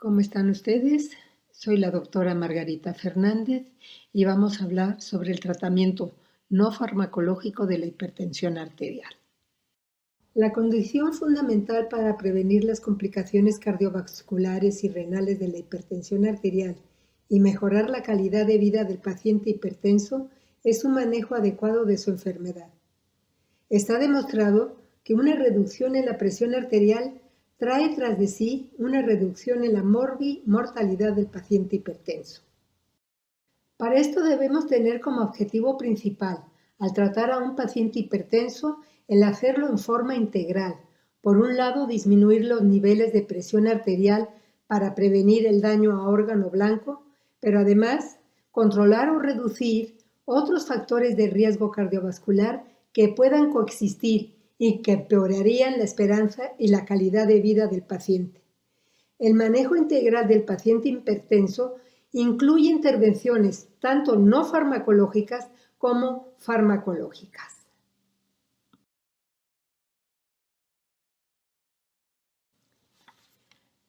¿Cómo están ustedes? Soy la doctora Margarita Fernández y vamos a hablar sobre el tratamiento no farmacológico de la hipertensión arterial. La condición fundamental para prevenir las complicaciones cardiovasculares y renales de la hipertensión arterial y mejorar la calidad de vida del paciente hipertenso es un manejo adecuado de su enfermedad. Está demostrado que una reducción en la presión arterial trae tras de sí una reducción en la mortalidad del paciente hipertenso. Para esto debemos tener como objetivo principal, al tratar a un paciente hipertenso, el hacerlo en forma integral. Por un lado, disminuir los niveles de presión arterial para prevenir el daño a órgano blanco, pero además controlar o reducir otros factores de riesgo cardiovascular que puedan coexistir y que empeorarían la esperanza y la calidad de vida del paciente. El manejo integral del paciente hipertenso incluye intervenciones tanto no farmacológicas como farmacológicas.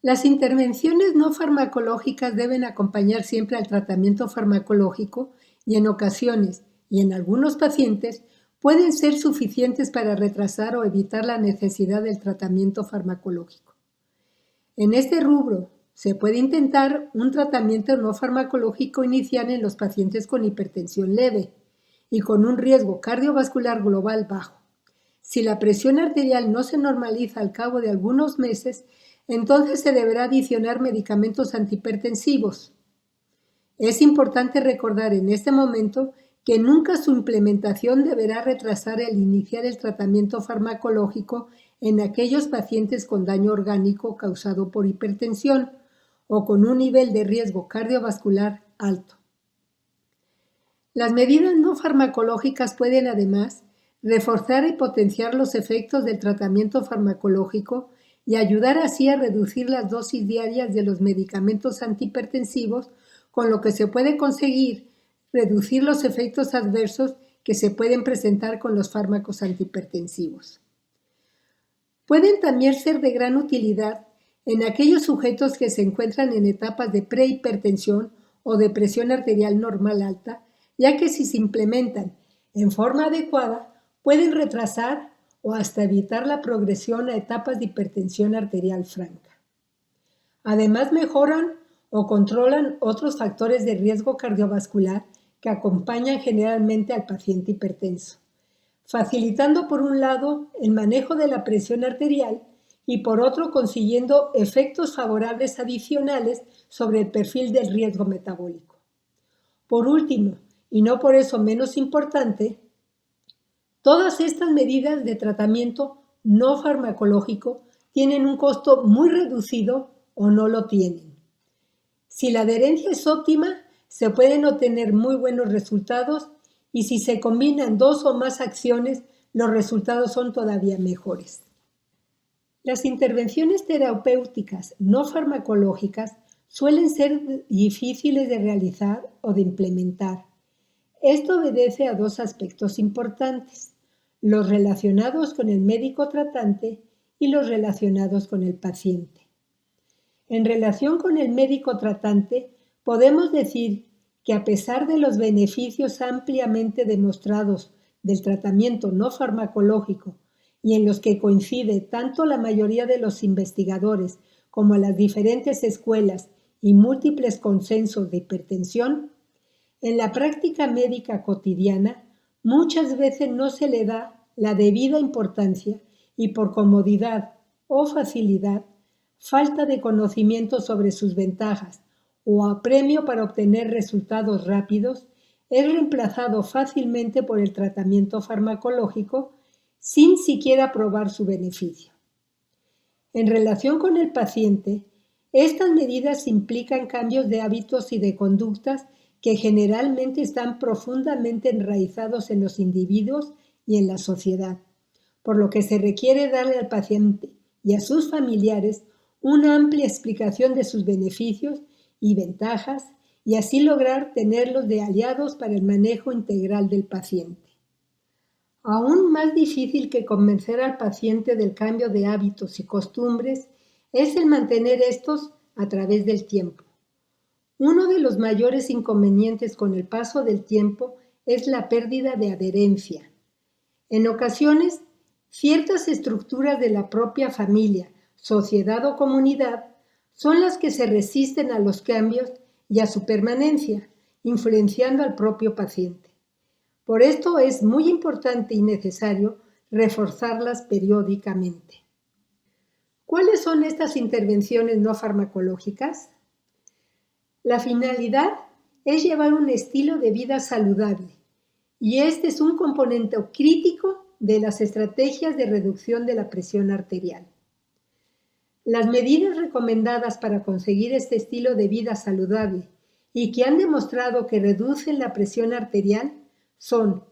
Las intervenciones no farmacológicas deben acompañar siempre al tratamiento farmacológico y en ocasiones, y en algunos pacientes, pueden ser suficientes para retrasar o evitar la necesidad del tratamiento farmacológico. En este rubro, se puede intentar un tratamiento no farmacológico inicial en los pacientes con hipertensión leve y con un riesgo cardiovascular global bajo. Si la presión arterial no se normaliza al cabo de algunos meses, entonces se deberá adicionar medicamentos antihipertensivos. Es importante recordar en este momento que nunca su implementación deberá retrasar el iniciar el tratamiento farmacológico en aquellos pacientes con daño orgánico causado por hipertensión o con un nivel de riesgo cardiovascular alto. Las medidas no farmacológicas pueden además reforzar y potenciar los efectos del tratamiento farmacológico y ayudar así a reducir las dosis diarias de los medicamentos antihipertensivos, con lo que se puede conseguir reducir los efectos adversos que se pueden presentar con los fármacos antihipertensivos. Pueden también ser de gran utilidad en aquellos sujetos que se encuentran en etapas de prehipertensión o de presión arterial normal alta, ya que si se implementan en forma adecuada, pueden retrasar o hasta evitar la progresión a etapas de hipertensión arterial franca. Además, mejoran o controlan otros factores de riesgo cardiovascular que acompañan generalmente al paciente hipertenso, facilitando por un lado el manejo de la presión arterial y por otro consiguiendo efectos favorables adicionales sobre el perfil del riesgo metabólico. Por último, y no por eso menos importante, todas estas medidas de tratamiento no farmacológico tienen un costo muy reducido o no lo tienen. Si la adherencia es óptima, se pueden obtener muy buenos resultados y si se combinan dos o más acciones, los resultados son todavía mejores. Las intervenciones terapéuticas no farmacológicas suelen ser difíciles de realizar o de implementar. Esto obedece a dos aspectos importantes, los relacionados con el médico tratante y los relacionados con el paciente. En relación con el médico tratante, podemos decir que a pesar de los beneficios ampliamente demostrados del tratamiento no farmacológico y en los que coincide tanto la mayoría de los investigadores como las diferentes escuelas y múltiples consensos de hipertensión, en la práctica médica cotidiana muchas veces no se le da la debida importancia y por comodidad o facilidad, falta de conocimiento sobre sus ventajas o apremio para obtener resultados rápidos, es reemplazado fácilmente por el tratamiento farmacológico sin siquiera probar su beneficio. En relación con el paciente, estas medidas implican cambios de hábitos y de conductas que generalmente están profundamente enraizados en los individuos y en la sociedad, por lo que se requiere darle al paciente y a sus familiares una amplia explicación de sus beneficios y ventajas y así lograr tenerlos de aliados para el manejo integral del paciente. Aún más difícil que convencer al paciente del cambio de hábitos y costumbres es el mantener estos a través del tiempo. Uno de los mayores inconvenientes con el paso del tiempo es la pérdida de adherencia. En ocasiones, ciertas estructuras de la propia familia, sociedad o comunidad son las que se resisten a los cambios y a su permanencia, influenciando al propio paciente. Por esto es muy importante y necesario reforzarlas periódicamente. ¿Cuáles son estas intervenciones no farmacológicas? La finalidad es llevar un estilo de vida saludable y este es un componente crítico de las estrategias de reducción de la presión arterial. Las medidas recomendadas para conseguir este estilo de vida saludable y que han demostrado que reducen la presión arterial son,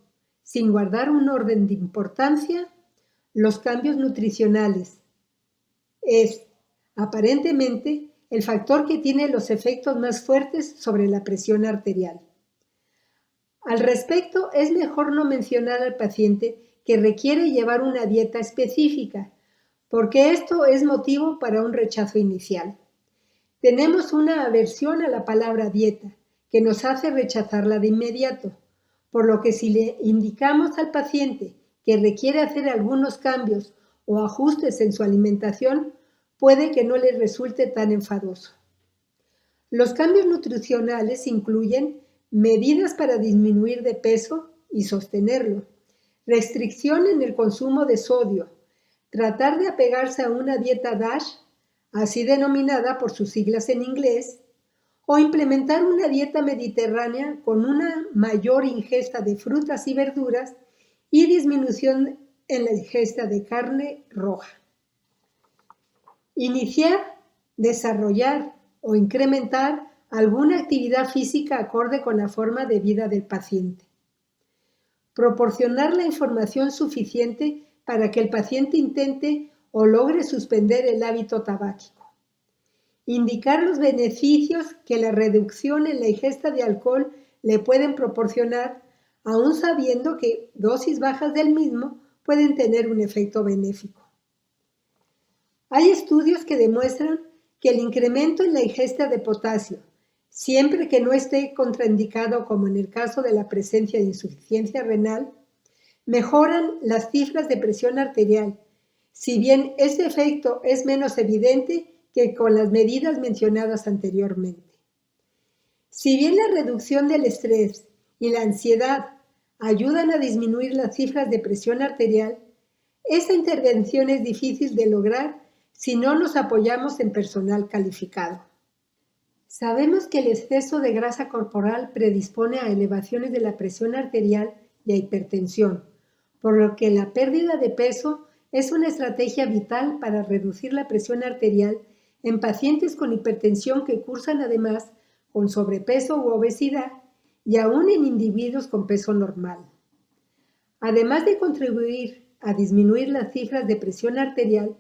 sin guardar un orden de importancia, los cambios nutricionales. Es, aparentemente, el factor que tiene los efectos más fuertes sobre la presión arterial. Al respecto, es mejor no mencionar al paciente que requiere llevar una dieta específica, porque esto es motivo para un rechazo inicial. Tenemos una aversión a la palabra dieta, que nos hace rechazarla de inmediato, por lo que si le indicamos al paciente que requiere hacer algunos cambios o ajustes en su alimentación, puede que no le resulte tan enfadoso. Los cambios nutricionales incluyen medidas para disminuir de peso y sostenerlo, restricción en el consumo de sodio, tratar de apegarse a una dieta DASH, así denominada por sus siglas en inglés, o implementar una dieta mediterránea con una mayor ingesta de frutas y verduras y disminución en la ingesta de carne roja. Iniciar, desarrollar o incrementar alguna actividad física acorde con la forma de vida del paciente. Proporcionar la información suficiente para que el paciente intente o logre suspender el hábito tabáquico. Indicar los beneficios que la reducción en la ingesta de alcohol le pueden proporcionar, aún sabiendo que dosis bajas del mismo pueden tener un efecto benéfico. Hay estudios que demuestran que el incremento en la ingesta de potasio, siempre que no esté contraindicado como en el caso de la presencia de insuficiencia renal, mejoran las cifras de presión arterial, si bien este efecto es menos evidente que con las medidas mencionadas anteriormente. Si bien la reducción del estrés y la ansiedad ayudan a disminuir las cifras de presión arterial, esta intervención es difícil de lograr si no nos apoyamos en personal calificado. Sabemos que el exceso de grasa corporal predispone a elevaciones de la presión arterial y a hipertensión, por lo que la pérdida de peso es una estrategia vital para reducir la presión arterial en pacientes con hipertensión que cursan además con sobrepeso u obesidad y aún en individuos con peso normal. Además de contribuir a disminuir las cifras de presión arterial,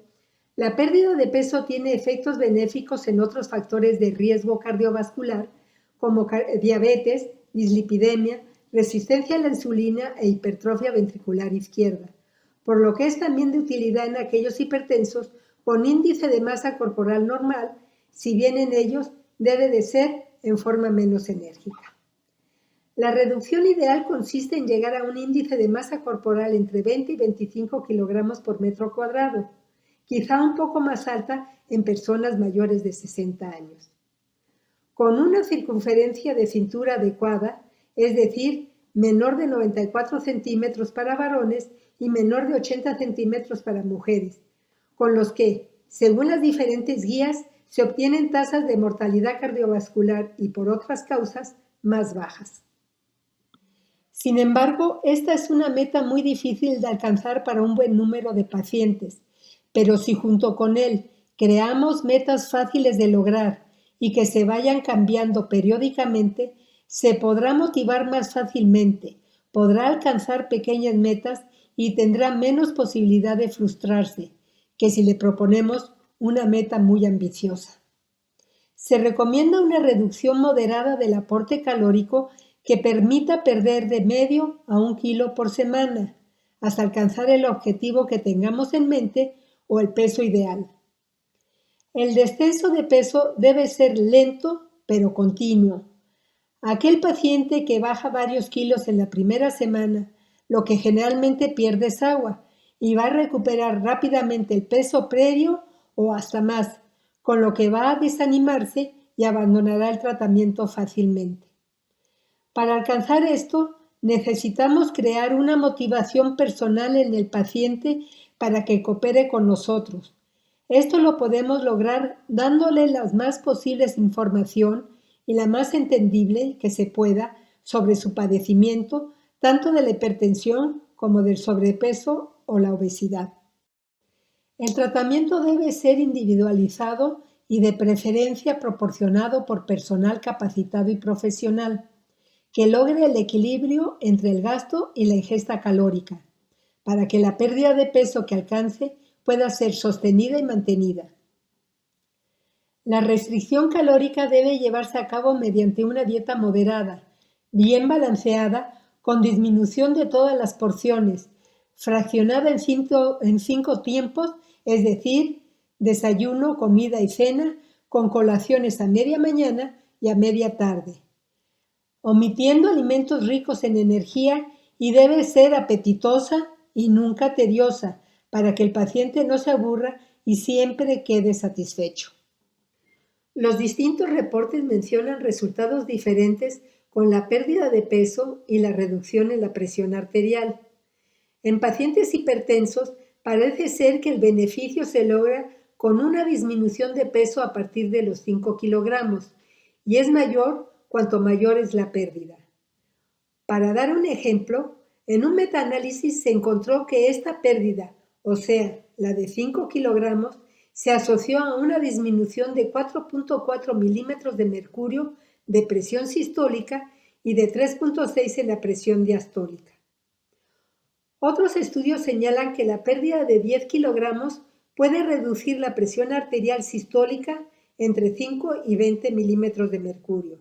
la pérdida de peso tiene efectos benéficos en otros factores de riesgo cardiovascular como diabetes, dislipidemia, resistencia a la insulina e hipertrofia ventricular izquierda, por lo que es también de utilidad en aquellos hipertensos con índice de masa corporal normal, si bien en ellos debe de ser en forma menos enérgica. La reducción ideal consiste en llegar a un índice de masa corporal entre 20 y 25 kilogramos por metro cuadrado, quizá un poco más alta en personas mayores de 60 años. Con una circunferencia de cintura adecuada, es decir, menor de 94 centímetros para varones y menor de 80 centímetros para mujeres, con los que, según las diferentes guías, se obtienen tasas de mortalidad cardiovascular y por otras causas más bajas. Sin embargo, esta es una meta muy difícil de alcanzar para un buen número de pacientes, pero si junto con él creamos metas fáciles de lograr y que se vayan cambiando periódicamente, se podrá motivar más fácilmente, podrá alcanzar pequeñas metas y tendrá menos posibilidad de frustrarse que si le proponemos una meta muy ambiciosa. Se recomienda una reducción moderada del aporte calórico que permita perder de medio a 1 kilo por semana, hasta alcanzar el objetivo que tengamos en mente o el peso ideal. El descenso de peso debe ser lento pero continuo. Aquel paciente que baja varios kilos en la primera semana, lo que generalmente pierde es agua y va a recuperar rápidamente el peso previo o hasta más, con lo que va a desanimarse y abandonará el tratamiento fácilmente. Para alcanzar esto, necesitamos crear una motivación personal en el paciente para que coopere con nosotros. Esto lo podemos lograr dándole la más posibles información y la más entendible que se pueda sobre su padecimiento, tanto de la hipertensión como del sobrepeso o la obesidad. El tratamiento debe ser individualizado y de preferencia proporcionado por personal capacitado y profesional, que logre el equilibrio entre el gasto y la ingesta calórica, para que la pérdida de peso que alcance pueda ser sostenida y mantenida. La restricción calórica debe llevarse a cabo mediante una dieta moderada, bien balanceada, con disminución de todas las porciones, fraccionada en cinco tiempos, es decir, desayuno, comida y cena, con colaciones a media mañana y a media tarde, omitiendo alimentos ricos en energía, y debe ser apetitosa y nunca tediosa para que el paciente no se aburra y siempre quede satisfecho. Los distintos reportes mencionan resultados diferentes con la pérdida de peso y la reducción en la presión arterial. En pacientes hipertensos parece ser que el beneficio se logra con una disminución de peso a partir de los 5 kilogramos y es mayor cuanto mayor es la pérdida. Para dar un ejemplo, en un metaanálisis se encontró que esta pérdida, o sea, la de 5 kilogramos, se asoció a una disminución de 4.4 milímetros de mercurio de presión sistólica y de 3.6 en la presión diastólica. Otros estudios señalan que la pérdida de 10 kilogramos puede reducir la presión arterial sistólica entre 5 y 20 milímetros de mercurio.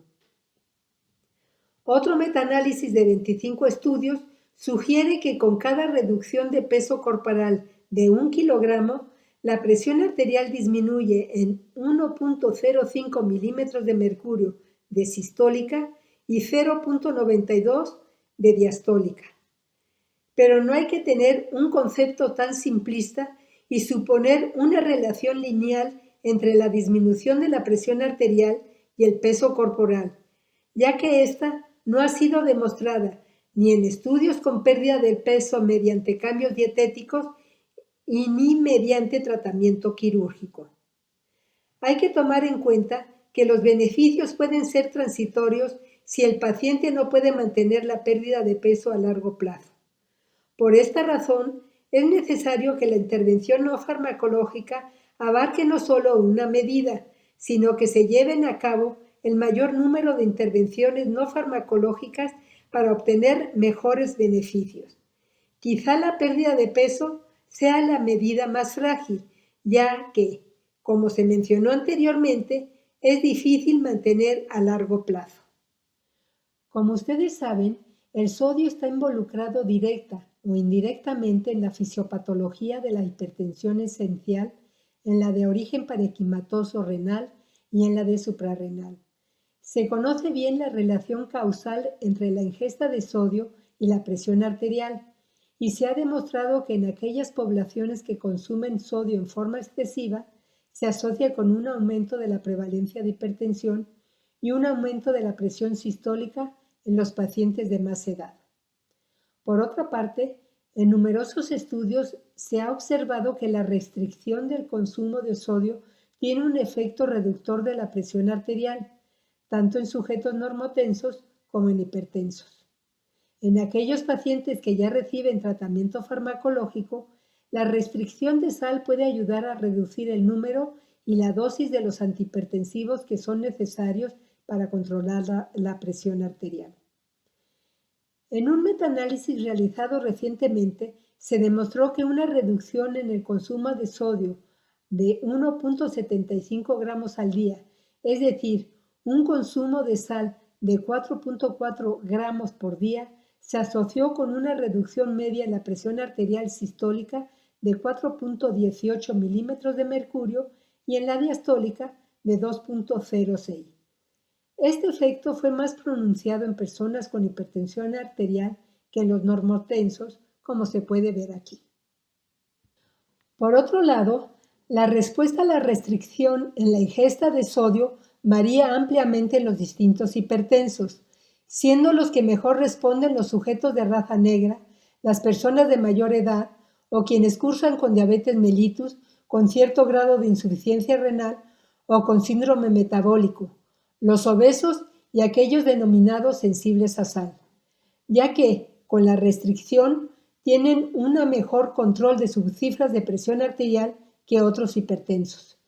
Otro metaanálisis de 25 estudios sugiere que con cada reducción de peso corporal de 1 kilogramo, la presión arterial disminuye en 1.05 milímetros de mercurio de sistólica y 0.92 de diastólica. Pero no hay que tener un concepto tan simplista y suponer una relación lineal entre la disminución de la presión arterial y el peso corporal, ya que esta no ha sido demostrada ni en estudios con pérdida del peso mediante cambios dietéticos y ni mediante tratamiento quirúrgico. Hay que tomar en cuenta que los beneficios pueden ser transitorios si el paciente no puede mantener la pérdida de peso a largo plazo. Por esta razón, es necesario que la intervención no farmacológica abarque no solo una medida, sino que se lleven a cabo el mayor número de intervenciones no farmacológicas para obtener mejores beneficios. Quizá la pérdida de peso sea la medida más frágil, ya que, como se mencionó anteriormente, es difícil mantener a largo plazo. Como ustedes saben, el sodio está involucrado directa o indirectamente en la fisiopatología de la hipertensión esencial, en la de origen parenquimatoso renal y en la de suprarrenal. Se conoce bien la relación causal entre la ingesta de sodio y la presión arterial, y se ha demostrado que en aquellas poblaciones que consumen sodio en forma excesiva se asocia con un aumento de la prevalencia de hipertensión y un aumento de la presión sistólica en los pacientes de más edad. Por otra parte, en numerosos estudios se ha observado que la restricción del consumo de sodio tiene un efecto reductor de la presión arterial, tanto en sujetos normotensos como en hipertensos. En aquellos pacientes que ya reciben tratamiento farmacológico, la restricción de sal puede ayudar a reducir el número y la dosis de los antihipertensivos que son necesarios para controlar la presión arterial. En un metaanálisis realizado recientemente, se demostró que una reducción en el consumo de sodio de 1.75 gramos al día, es decir, un consumo de sal de 4.4 gramos por día, se asoció con una reducción media en la presión arterial sistólica de 4.18 milímetros de mercurio y en la diastólica de 2.06. Este efecto fue más pronunciado en personas con hipertensión arterial que en los normotensos, como se puede ver aquí. Por otro lado, la respuesta a la restricción en la ingesta de sodio varía ampliamente en los distintos hipertensos, siendo los que mejor responden los sujetos de raza negra, las personas de mayor edad o quienes cursan con diabetes mellitus con cierto grado de insuficiencia renal o con síndrome metabólico, los obesos y aquellos denominados sensibles a sal, ya que con la restricción tienen un mejor control de sus cifras de presión arterial que otros hipertensos.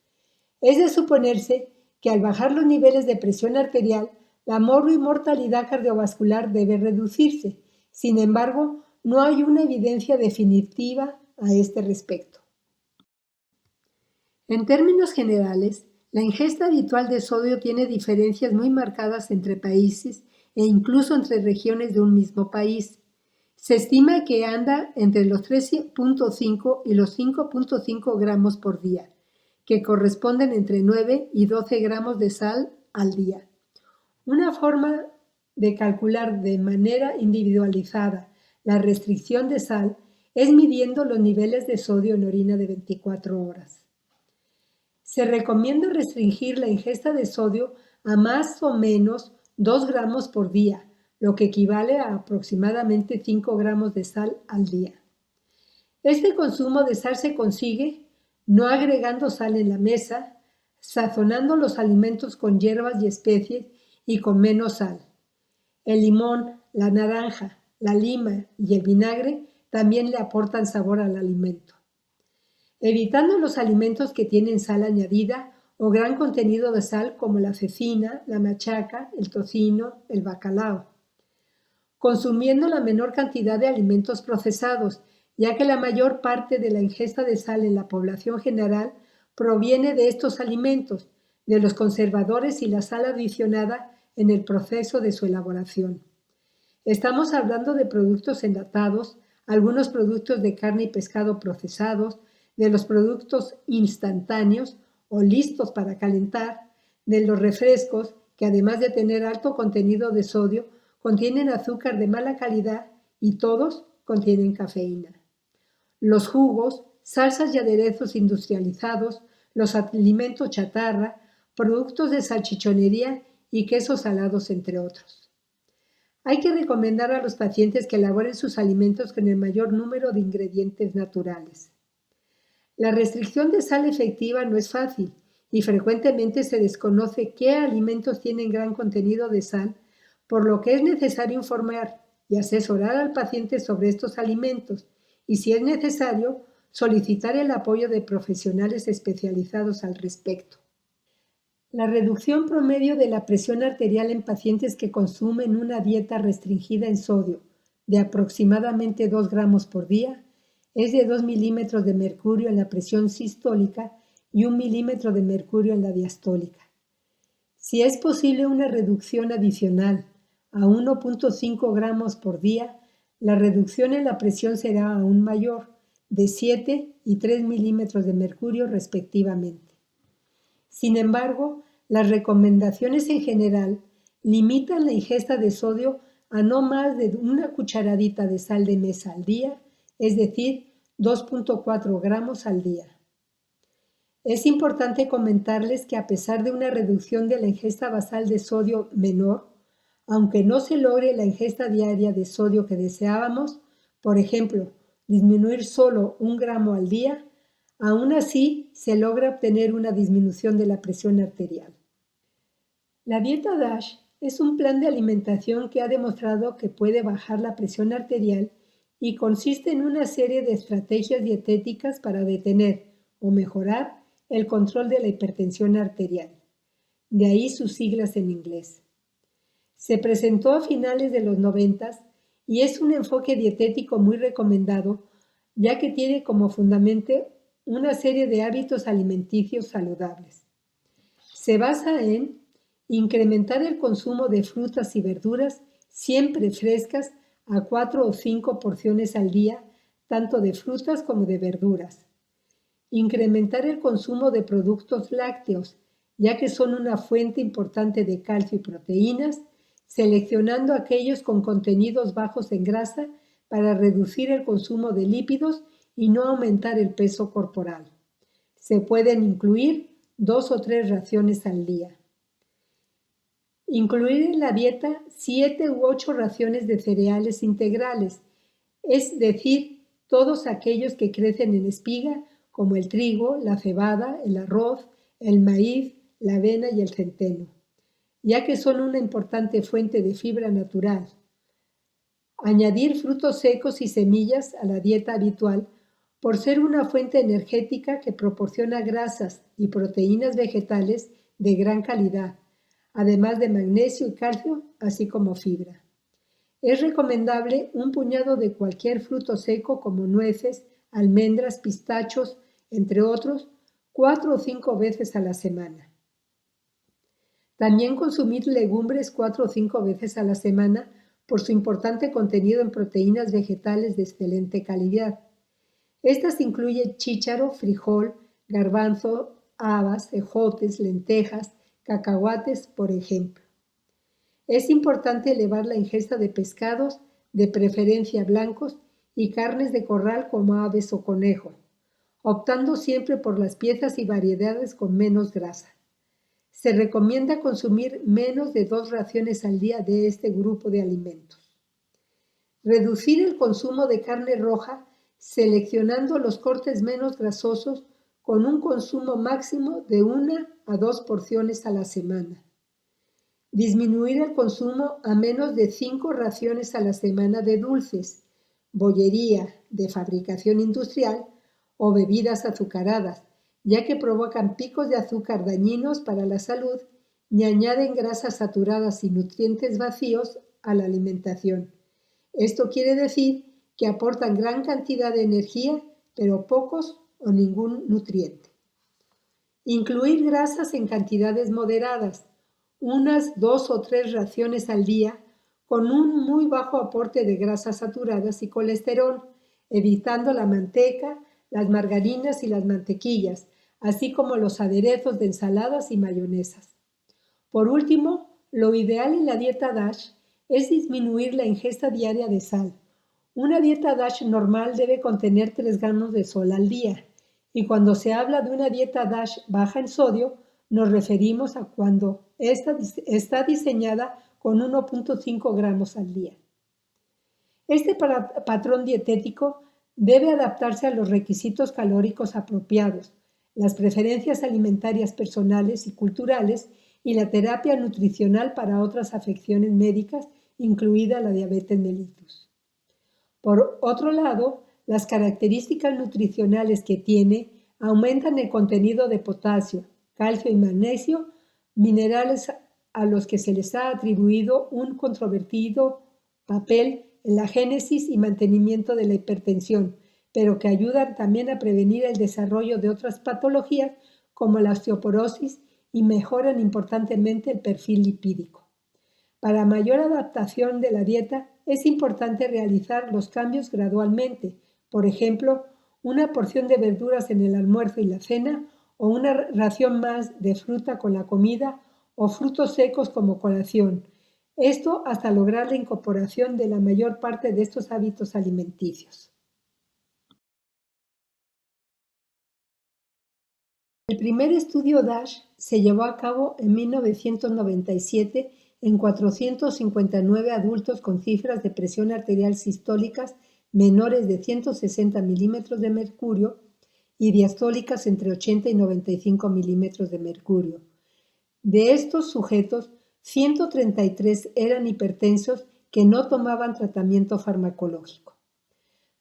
Es de suponerse que al bajar los niveles de presión arterial, la mortalidad cardiovascular debe reducirse. Sin embargo, no hay una evidencia definitiva a este respecto. En términos generales, la ingesta habitual de sodio tiene diferencias muy marcadas entre países e incluso entre regiones de un mismo país. Se estima que anda entre los 3.5 y los 5.5 gramos por día, que corresponden entre 9 y 12 gramos de sal al día. Una forma de calcular de manera individualizada la restricción de sal es midiendo los niveles de sodio en orina de 24 horas. Se recomienda restringir la ingesta de sodio a más o menos 2 gramos por día, lo que equivale a aproximadamente 5 gramos de sal al día. Este consumo de sal se consigue no agregando sal en la mesa, sazonando los alimentos con hierbas y especies y con menos sal. El limón, la naranja, la lima y el vinagre también le aportan sabor al alimento. Evitando los alimentos que tienen sal añadida o gran contenido de sal como la cecina, la machaca, el tocino, el bacalao. Consumiendo la menor cantidad de alimentos procesados, ya que la mayor parte de la ingesta de sal en la población general proviene de estos alimentos, de los conservadores y la sal adicionada en el proceso de su elaboración. Estamos hablando de productos enlatados, algunos productos de carne y pescado procesados, de los productos instantáneos o listos para calentar, de los refrescos que además de tener alto contenido de sodio, contienen azúcar de mala calidad y todos contienen cafeína. Los jugos, salsas y aderezos industrializados, los alimentos chatarra, productos de salchichonería y quesos salados, entre otros. Hay que recomendar a los pacientes que elaboren sus alimentos con el mayor número de ingredientes naturales. La restricción de sal efectiva no es fácil y frecuentemente se desconoce qué alimentos tienen gran contenido de sal, por lo que es necesario informar y asesorar al paciente sobre estos alimentos y, si es necesario, solicitar el apoyo de profesionales especializados al respecto. La reducción promedio de la presión arterial en pacientes que consumen una dieta restringida en sodio de aproximadamente 2 gramos por día es de 2 milímetros de mercurio en la presión sistólica y 1 milímetro de mercurio en la diastólica. Si es posible una reducción adicional a 1.5 gramos por día, la reducción en la presión será aún mayor, de 7 y 3 milímetros de mercurio respectivamente. Sin embargo, las recomendaciones en general limitan la ingesta de sodio a no más de una cucharadita de sal de mesa al día, es decir, 2.4 gramos al día. Es importante comentarles que a pesar de una reducción de la ingesta basal de sodio menor, aunque no se logre la ingesta diaria de sodio que deseábamos, por ejemplo, disminuir solo 1 gramo al día, aún así se logra obtener una disminución de la presión arterial. La dieta DASH es un plan de alimentación que ha demostrado que puede bajar la presión arterial y consiste en una serie de estrategias dietéticas para detener o mejorar el control de la hipertensión arterial. De ahí sus siglas en inglés. Se presentó a finales de los 90 y es un enfoque dietético muy recomendado, ya que tiene como fundamento una serie de hábitos alimenticios saludables. Se basa en incrementar el consumo de frutas y verduras siempre frescas a 4 o 5 porciones al día, tanto de frutas como de verduras. Incrementar el consumo de productos lácteos, ya que son una fuente importante de calcio y proteínas, seleccionando aquellos con contenidos bajos en grasa para reducir el consumo de lípidos y no aumentar el peso corporal. Se pueden incluir 2 o 3 raciones al día. Incluir en la dieta 7 u 8 raciones de cereales integrales, es decir, todos aquellos que crecen en espiga, como el trigo, la cebada, el arroz, el maíz, la avena y el centeno, ya que son una importante fuente de fibra natural. Añadir frutos secos y semillas a la dieta habitual por ser una fuente energética que proporciona grasas y proteínas vegetales de gran calidad, además de magnesio y calcio, así como fibra. Es recomendable un puñado de cualquier fruto seco como nueces, almendras, pistachos, entre otros, 4 o 5 veces a la semana. También consumir legumbres 4 o 5 veces a la semana por su importante contenido en proteínas vegetales de excelente calidad. Estas incluyen chícharo, frijol, garbanzo, habas, ejotes, lentejas, cacahuates, por ejemplo. Es importante elevar la ingesta de pescados, de preferencia blancos, y carnes de corral como aves o conejo, optando siempre por las piezas y variedades con menos grasa. Se recomienda consumir menos de 2 raciones al día de este grupo de alimentos. Reducir el consumo de carne roja seleccionando los cortes menos grasosos con un consumo máximo de 1 a 2 porciones a la semana. Disminuir el consumo a menos de 5 raciones a la semana de dulces, bollería de fabricación industrial o bebidas azucaradas, ya que provocan picos de azúcar dañinos para la salud y añaden grasas saturadas y nutrientes vacíos a la alimentación. Esto quiere decir que aportan gran cantidad de energía, pero pocos o ningún nutriente. Incluir grasas en cantidades moderadas, unas 2 o 3 raciones al día, con un muy bajo aporte de grasas saturadas y colesterol, evitando la manteca, las margarinas y las mantequillas, así como los aderezos de ensaladas y mayonesas. Por último, lo ideal en la dieta DASH es disminuir la ingesta diaria de sal. Una dieta DASH normal debe contener 3 gramos de sal al día, y cuando se habla de una dieta DASH baja en sodio, nos referimos a cuando esta está diseñada con 1.5 gramos al día. Este patrón dietético debe adaptarse a los requisitos calóricos apropiados, las preferencias alimentarias personales y culturales y la terapia nutricional para otras afecciones médicas, incluida la diabetes mellitus. Por otro lado, las características nutricionales que tiene aumentan el contenido de potasio, calcio y magnesio, minerales a los que se les ha atribuido un controvertido papel en la génesis y mantenimiento de la hipertensión, pero que ayudan también a prevenir el desarrollo de otras patologías como la osteoporosis y mejoran importantemente el perfil lipídico. Para mayor adaptación de la dieta es importante realizar los cambios gradualmente, por ejemplo, una porción de verduras en el almuerzo y la cena o una ración más de fruta con la comida o frutos secos como colación. Esto hasta lograr la incorporación de la mayor parte de estos hábitos alimenticios. El primer estudio DASH se llevó a cabo en 1997 en 459 adultos con cifras de presión arterial sistólicas menores de 160 milímetros de mercurio y diastólicas entre 80 y 95 milímetros de mercurio. De estos sujetos, 133 eran hipertensos que no tomaban tratamiento farmacológico.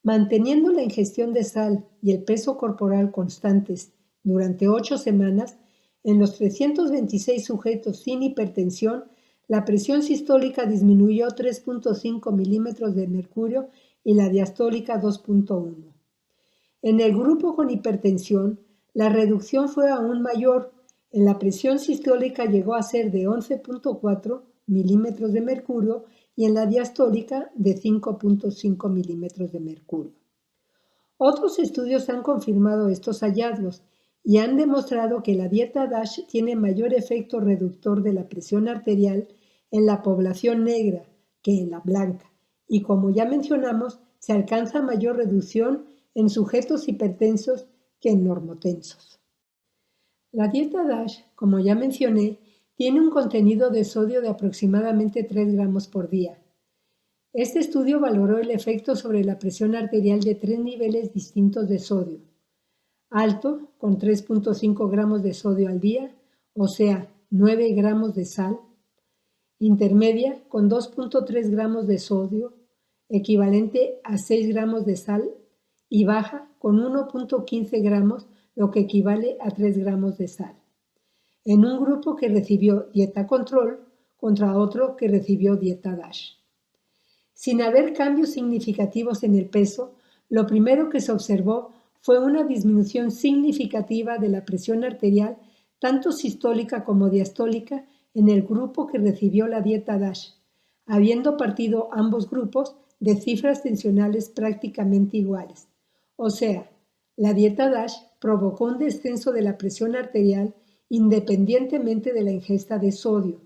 Manteniendo la ingestión de sal y el peso corporal constantes durante 8 semanas, en los 326 sujetos sin hipertensión, la presión sistólica disminuyó 3.5 milímetros de mercurio y la diastólica 2.1. En el grupo con hipertensión, la reducción fue aún mayor. En la presión sistólica llegó a ser de 11.4 milímetros de mercurio y en la diastólica de 5.5 milímetros de mercurio. Otros estudios han confirmado estos hallazgos y han demostrado que la dieta DASH tiene mayor efecto reductor de la presión arterial en la población negra que en la blanca, y como ya mencionamos, se alcanza mayor reducción en sujetos hipertensos que en normotensos. La dieta DASH, como ya mencioné, tiene un contenido de sodio de aproximadamente 3 gramos por día. Este estudio valoró el efecto sobre la presión arterial de 3 niveles distintos de sodio. Alto, con 3.5 gramos de sodio al día, o sea, 9 gramos de sal. Intermedia, con 2.3 gramos de sodio, equivalente a 6 gramos de sal. Y baja, con 1.15 gramos, lo que equivale a 3 gramos de sal. En un grupo que recibió dieta control contra otro que recibió dieta DASH. Sin haber cambios significativos en el peso, lo primero que se observó fue una disminución significativa de la presión arterial, tanto sistólica como diastólica, en el grupo que recibió la dieta DASH, habiendo partido ambos grupos de cifras tensionales prácticamente iguales. O sea, la dieta DASH provocó un descenso de la presión arterial independientemente de la ingesta de sodio.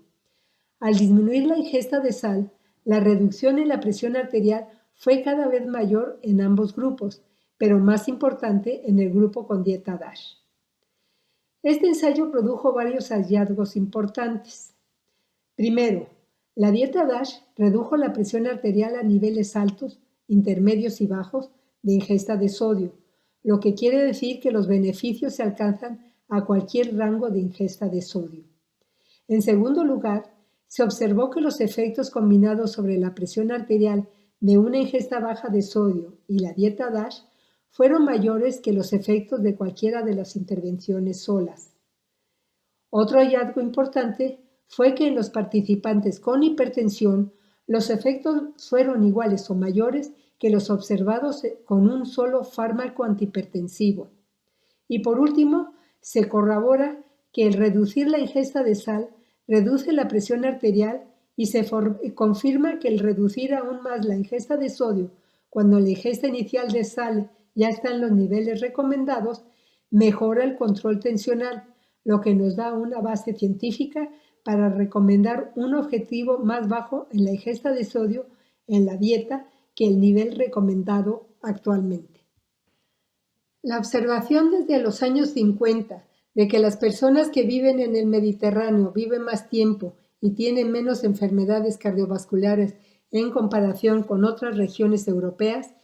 Al disminuir la ingesta de sal, la reducción en la presión arterial fue cada vez mayor en ambos grupos, pero más importante en el grupo con dieta DASH. Este ensayo produjo varios hallazgos importantes. Primero, la dieta DASH redujo la presión arterial a niveles altos, intermedios y bajos de ingesta de sodio, lo que quiere decir que los beneficios se alcanzan a cualquier rango de ingesta de sodio. En segundo lugar, se observó que los efectos combinados sobre la presión arterial de una ingesta baja de sodio y la dieta DASH fueron mayores que los efectos de cualquiera de las intervenciones solas. Otro hallazgo importante fue que en los participantes con hipertensión los efectos fueron iguales o mayores que los observados con un solo fármaco antihipertensivo. Y por último, se corrobora que el reducir la ingesta de sal reduce la presión arterial y se confirma que el reducir aún más la ingesta de sodio cuando la ingesta inicial de sal ya está en los niveles recomendados, mejora el control tensional, lo que nos da una base científica para recomendar un objetivo más bajo en la ingesta de sodio en la dieta que el nivel recomendado actualmente. La observación desde los años 50 de que las personas que viven en el Mediterráneo viven más tiempo y tienen menos enfermedades cardiovasculares en comparación con otras regiones europeas,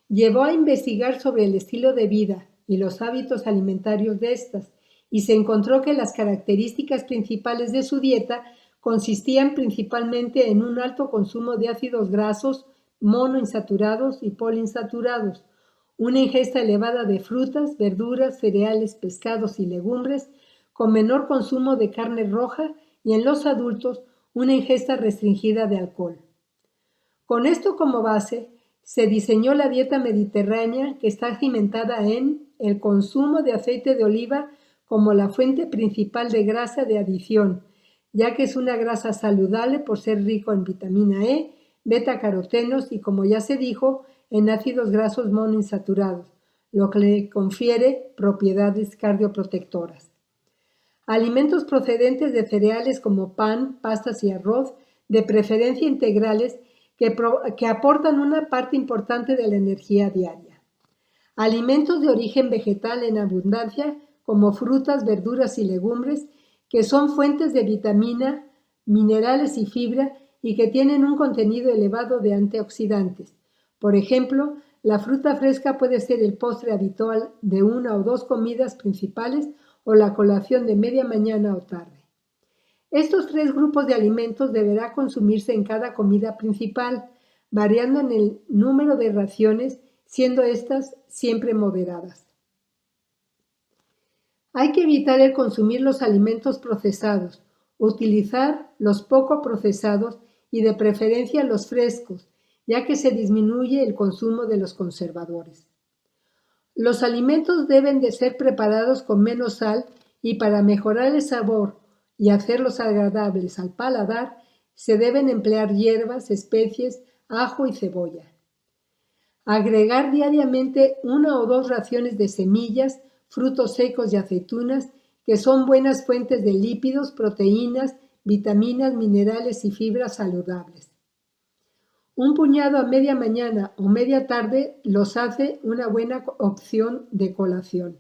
llevó a investigar sobre el estilo de vida y los hábitos alimentarios de estas, y se encontró que las características principales de su dieta consistían principalmente en un alto consumo de ácidos grasos monoinsaturados y poliinsaturados, una ingesta elevada de frutas, verduras, cereales, pescados y legumbres, con menor consumo de carne roja y en los adultos una ingesta restringida de alcohol. Con esto como base, se diseñó la dieta mediterránea que está cimentada en el consumo de aceite de oliva como la fuente principal de grasa de adición, ya que es una grasa saludable por ser rico en vitamina E, betacarotenos y, como ya se dijo, en ácidos grasos monoinsaturados, lo que le confiere propiedades cardioprotectoras. Alimentos procedentes de cereales como pan, pastas y arroz, de preferencia integrales, que aportan una parte importante de la energía diaria. Alimentos de origen vegetal en abundancia, como frutas, verduras y legumbres, que son fuentes de vitamina, minerales y fibra y que tienen un contenido elevado de antioxidantes. Por ejemplo, la fruta fresca puede ser el postre habitual de una o dos comidas principales o la colación de media mañana o tarde. Estos 3 grupos de alimentos deberá consumirse en cada comida principal, variando en el número de raciones, siendo estas siempre moderadas. Hay que evitar el consumir los alimentos procesados, utilizar los poco procesados y de preferencia los frescos, ya que se disminuye el consumo de los conservadores. Los alimentos deben de ser preparados con menos sal y para mejorar el sabor y hacerlos agradables al paladar, se deben emplear hierbas, especies, ajo y cebolla. Agregar diariamente 1 o 2 raciones de semillas, frutos secos y aceitunas, que son buenas fuentes de lípidos, proteínas, vitaminas, minerales y fibras saludables. Un puñado a media mañana o media tarde los hace una buena opción de colación.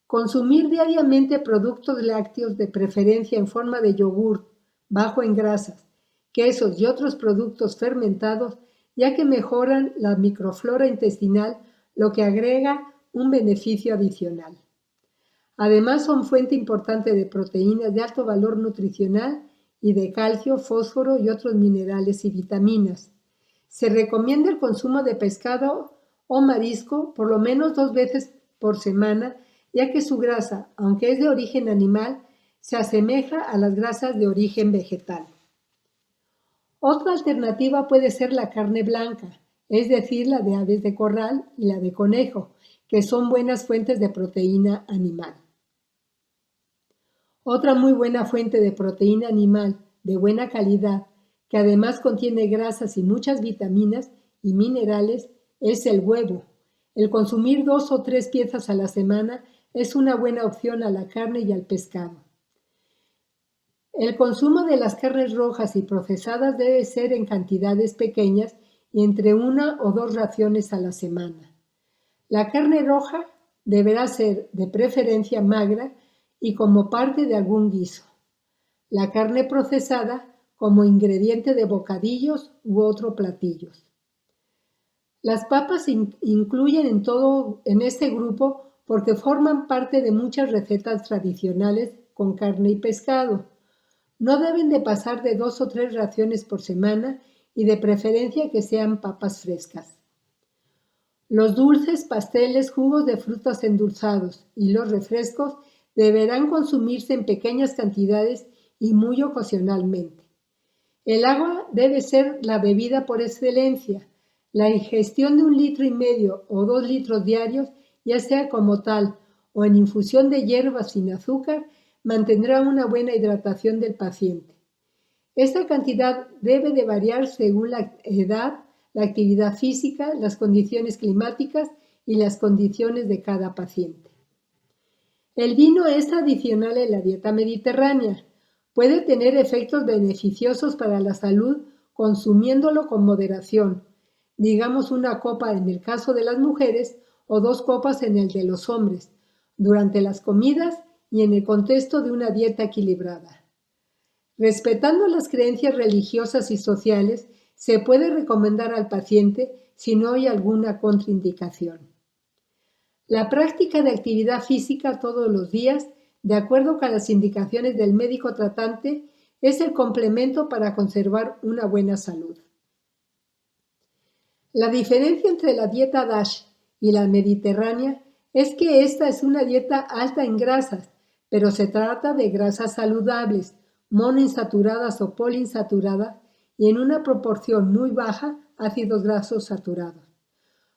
Consumir diariamente productos lácteos, de preferencia en forma de yogur, bajo en grasas, quesos y otros productos fermentados, ya que mejoran la microflora intestinal, lo que agrega un beneficio adicional. Además, son fuente importante de proteínas de alto valor nutricional y de calcio, fósforo y otros minerales y vitaminas. Se recomienda el consumo de pescado o marisco por lo menos 2 veces por semana, ya que su grasa, aunque es de origen animal, se asemeja a las grasas de origen vegetal. Otra alternativa puede ser la carne blanca, es decir, la de aves de corral y la de conejo, que son buenas fuentes de proteína animal. Otra muy buena fuente de proteína animal de buena calidad, que además contiene grasas y muchas vitaminas y minerales, es el huevo. El consumir 2 o 3 piezas a la semana es una buena opción a la carne y al pescado. El consumo de las carnes rojas y procesadas debe ser en cantidades pequeñas y entre 1 o 2 raciones a la semana. La carne roja deberá ser de preferencia magra y como parte de algún guiso. La carne procesada como ingrediente de bocadillos u otros platillos. Las papas incluyen en este grupo porque forman parte de muchas recetas tradicionales con carne y pescado. No deben de pasar de 2 o 3 raciones por semana y de preferencia que sean papas frescas. Los dulces, pasteles, jugos de frutas endulzados y los refrescos deberán consumirse en pequeñas cantidades y muy ocasionalmente. El agua debe ser la bebida por excelencia. La ingestión de 1,5 litros o 2 litros diarios, ya sea como tal o en infusión de hierbas sin azúcar, mantendrá una buena hidratación del paciente. Esta cantidad debe de variar según la edad, la actividad física, las condiciones climáticas y las condiciones de cada paciente. El vino es tradicional en la dieta mediterránea. Puede tener efectos beneficiosos para la salud consumiéndolo con moderación, digamos 1 copa en el caso de las mujeres o 2 copas en el de los hombres, durante las comidas y en el contexto de una dieta equilibrada. Respetando las creencias religiosas y sociales, se puede recomendar al paciente si no hay alguna contraindicación. La práctica de actividad física todos los días, de acuerdo con las indicaciones del médico tratante, es el complemento para conservar una buena salud. La diferencia entre la dieta DASH y la mediterránea es que esta es una dieta alta en grasas, pero se trata de grasas saludables, monoinsaturadas o poliinsaturadas y en una proporción muy baja ácidos grasos saturados,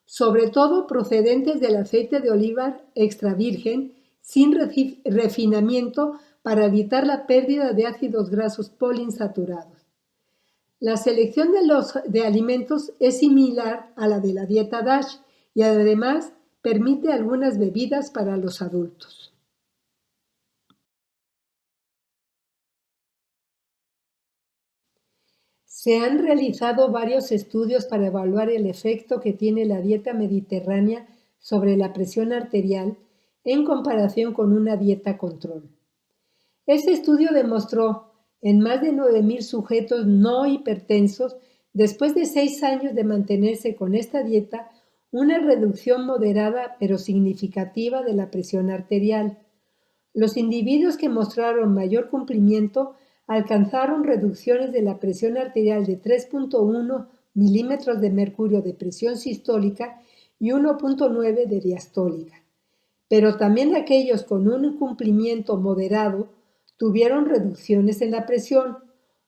sobre todo procedentes del aceite de oliva extra virgen sin refinamiento para evitar la pérdida de ácidos grasos poliinsaturados. La selección de alimentos es similar a la de la dieta DASH y además permite algunas bebidas para los adultos. Se han realizado varios estudios para evaluar el efecto que tiene la dieta mediterránea sobre la presión arterial en comparación con una dieta control. Este estudio demostró en más de 9,000 sujetos no hipertensos, después de 6 años de mantenerse con esta dieta, una reducción moderada pero significativa de la presión arterial. Los individuos que mostraron mayor cumplimiento alcanzaron reducciones de la presión arterial de 3,1 milímetros de mercurio de presión sistólica y 1,9 de diastólica. Pero también aquellos con un cumplimiento moderado tuvieron reducciones en la presión,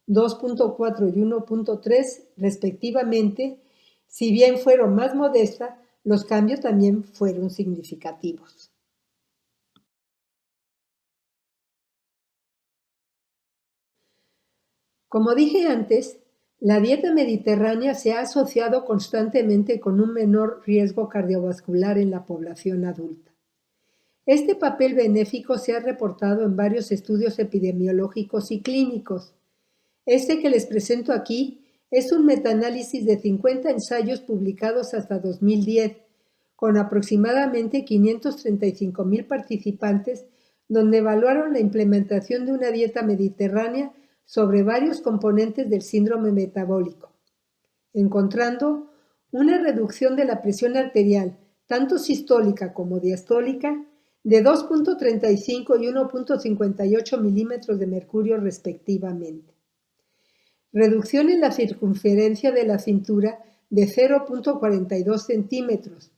2,4 y 1,3 respectivamente. Si bien fueron más modestas, los cambios también fueron significativos. Como dije antes, La dieta mediterránea se ha asociado constantemente con un menor riesgo cardiovascular en la población adulta. Este papel benéfico se ha reportado en varios estudios epidemiológicos y clínicos. Este que les presento aquí es un metaanálisis de 50 ensayos publicados hasta 2010, con aproximadamente 535,000 participantes, donde evaluaron la implementación de una dieta mediterránea sobre varios componentes del síndrome metabólico, encontrando una reducción de la presión arterial, tanto sistólica como diastólica, de 2,35 y 1,58 milímetros de mercurio respectivamente. Reducción en la circunferencia de la cintura de 0,42 centímetros.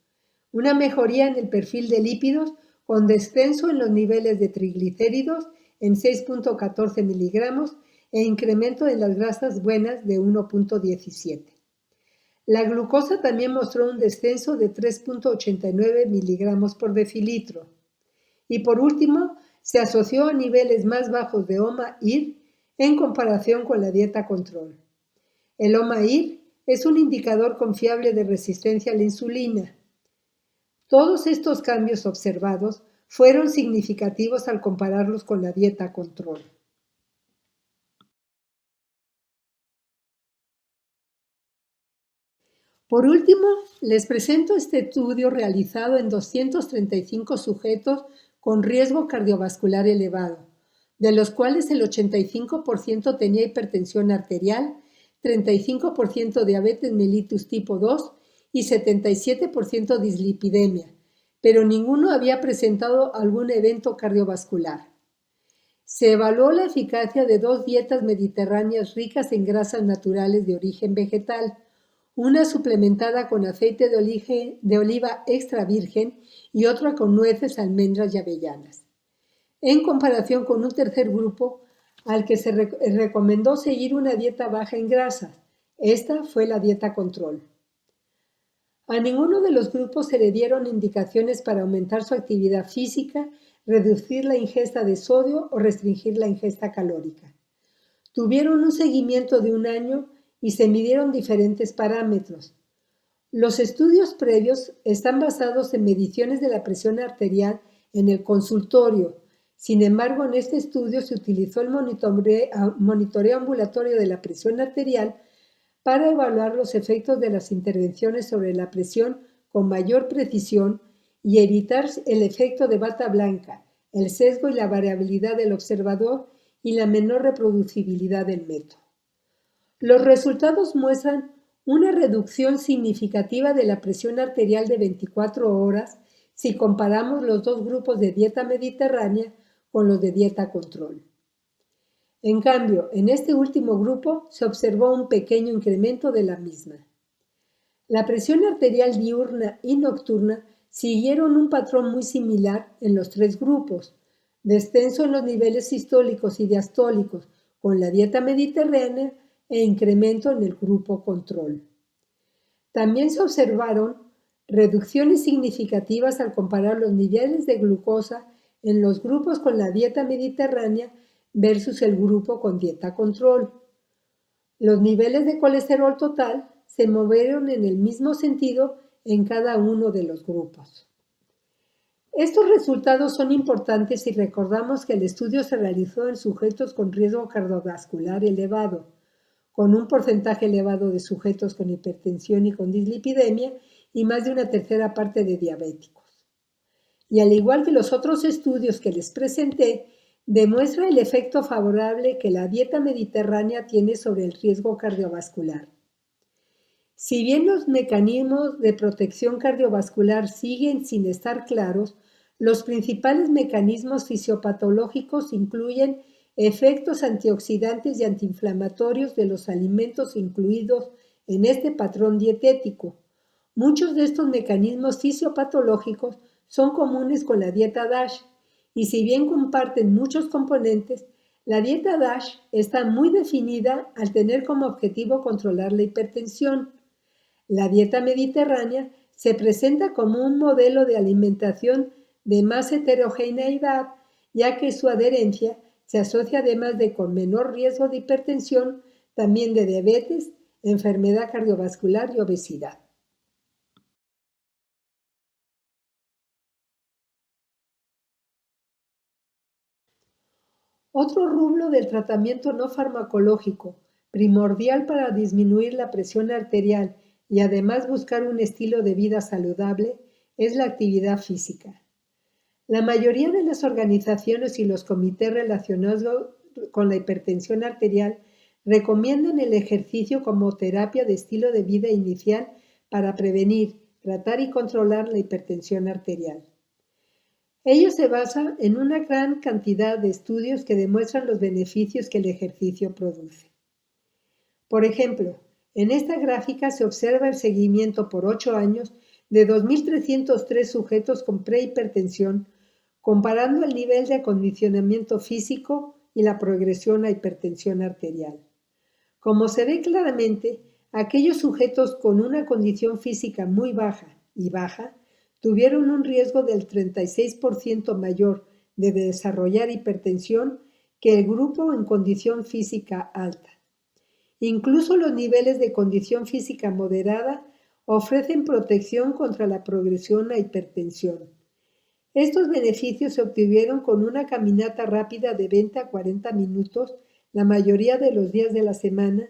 Una mejoría en el perfil de lípidos con descenso en los niveles de triglicéridos en 6,14 miligramos e incremento en las grasas buenas de 1,17. La glucosa también mostró un descenso de 3,89 miligramos por decilitro. Y por último, se asoció a niveles más bajos de OMA-IR en comparación con la dieta control. El OMA-IR es un indicador confiable de resistencia a la insulina. Todos estos cambios observados fueron significativos al compararlos con la dieta control. Por último, les presento este estudio realizado en 235 sujetos con riesgo cardiovascular elevado, de los cuales el 85% tenía hipertensión arterial, 35% diabetes mellitus tipo 2 y 77% dislipidemia, pero ninguno había presentado algún evento cardiovascular. Se evaluó la eficacia de dos dietas mediterráneas ricas en grasas naturales de origen vegetal, una suplementada con aceite de oliva extra virgen y otra con nueces, almendras y avellanas, en comparación con un tercer grupo al que se recomendó seguir una dieta baja en grasas. Esta fue la dieta control. A ninguno de los grupos se le dieron indicaciones para aumentar su actividad física, reducir la ingesta de sodio o restringir la ingesta calórica. Tuvieron un seguimiento de 1 año y se midieron diferentes parámetros. Los estudios previos están basados en mediciones de la presión arterial en el consultorio. Sin embargo, en este estudio se utilizó el monitoreo ambulatorio de la presión arterial para evaluar los efectos de las intervenciones sobre la presión con mayor precisión y evitar el efecto de bata blanca, el sesgo y la variabilidad del observador y la menor reproducibilidad del método. Los resultados muestran una reducción significativa de la presión arterial de 24 horas si comparamos los dos grupos de dieta mediterránea con los de dieta control. En cambio, en este último grupo se observó un pequeño incremento de la misma. La presión arterial diurna y nocturna siguieron un patrón muy similar en los tres grupos: descenso en los niveles sistólicos y diastólicos con la dieta mediterránea e incremento en el grupo control. También se observaron reducciones significativas al comparar los niveles de glucosa en los grupos con la dieta mediterránea versus el grupo con dieta control. Los niveles de colesterol total se movieron en el mismo sentido en cada uno de los grupos. Estos resultados son importantes si recordamos que el estudio se realizó en sujetos con riesgo cardiovascular elevado, con un porcentaje elevado de sujetos con hipertensión y con dislipidemia y más de una tercera parte de diabéticos. Y al igual que los otros estudios que les presenté, demuestra el efecto favorable que la dieta mediterránea tiene sobre el riesgo cardiovascular. Si bien los mecanismos de protección cardiovascular siguen sin estar claros, los principales mecanismos fisiopatológicos incluyen efectos antioxidantes y antiinflamatorios de los alimentos incluidos en este patrón dietético. Muchos de estos mecanismos fisiopatológicos son comunes con la dieta DASH, y si bien comparten muchos componentes, la dieta DASH está muy definida al tener como objetivo controlar la hipertensión. La dieta mediterránea se presenta como un modelo de alimentación de más heterogeneidad, ya que su adherencia se asocia además de con menor riesgo de hipertensión, también de diabetes, enfermedad cardiovascular y obesidad. Otro rubro del tratamiento no farmacológico, primordial para disminuir la presión arterial y además buscar un estilo de vida saludable, es la actividad física. La mayoría de las organizaciones y los comités relacionados con la hipertensión arterial recomiendan el ejercicio como terapia de estilo de vida inicial para prevenir, tratar y controlar la hipertensión arterial. Ello se basa en una gran cantidad de estudios que demuestran los beneficios que el ejercicio produce. Por ejemplo, en esta gráfica se observa el seguimiento por 8 años de 2.303 sujetos con prehipertensión, comparando el nivel de acondicionamiento físico y la progresión a hipertensión arterial. Como se ve claramente, aquellos sujetos con una condición física muy baja y baja tuvieron un riesgo del 36% mayor de desarrollar hipertensión que el grupo en condición física alta. Incluso los niveles de condición física moderada ofrecen protección contra la progresión a hipertensión. Estos beneficios se obtuvieron con una caminata rápida de 20 a 40 minutos la mayoría de los días de la semana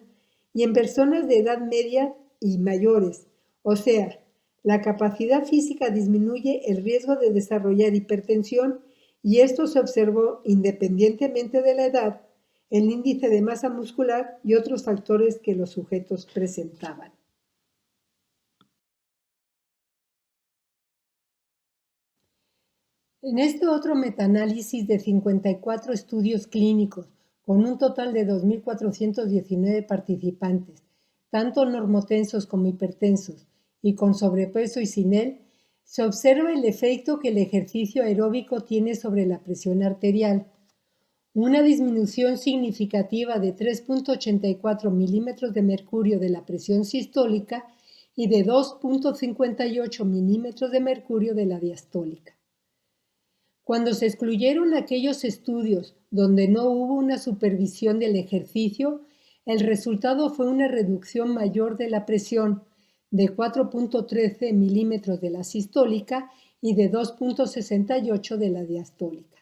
y en personas de edad media y mayores, o sea, la capacidad física disminuye el riesgo de desarrollar hipertensión y esto se observó independientemente de la edad, el índice de masa muscular y otros factores que los sujetos presentaban. En este otro metaanálisis de 54 estudios clínicos, con un total de 2.419 participantes, tanto normotensos como hipertensos, y con sobrepeso y sin él, se observa el efecto que el ejercicio aeróbico tiene sobre la presión arterial. Una disminución significativa de 3.84 milímetros de mercurio de la presión sistólica y de 2.58 milímetros de mercurio de la diastólica. Cuando se excluyeron aquellos estudios donde no hubo una supervisión del ejercicio, el resultado fue una reducción mayor de la presión de 4.13 milímetros de la sistólica y de 2.68 de la diastólica,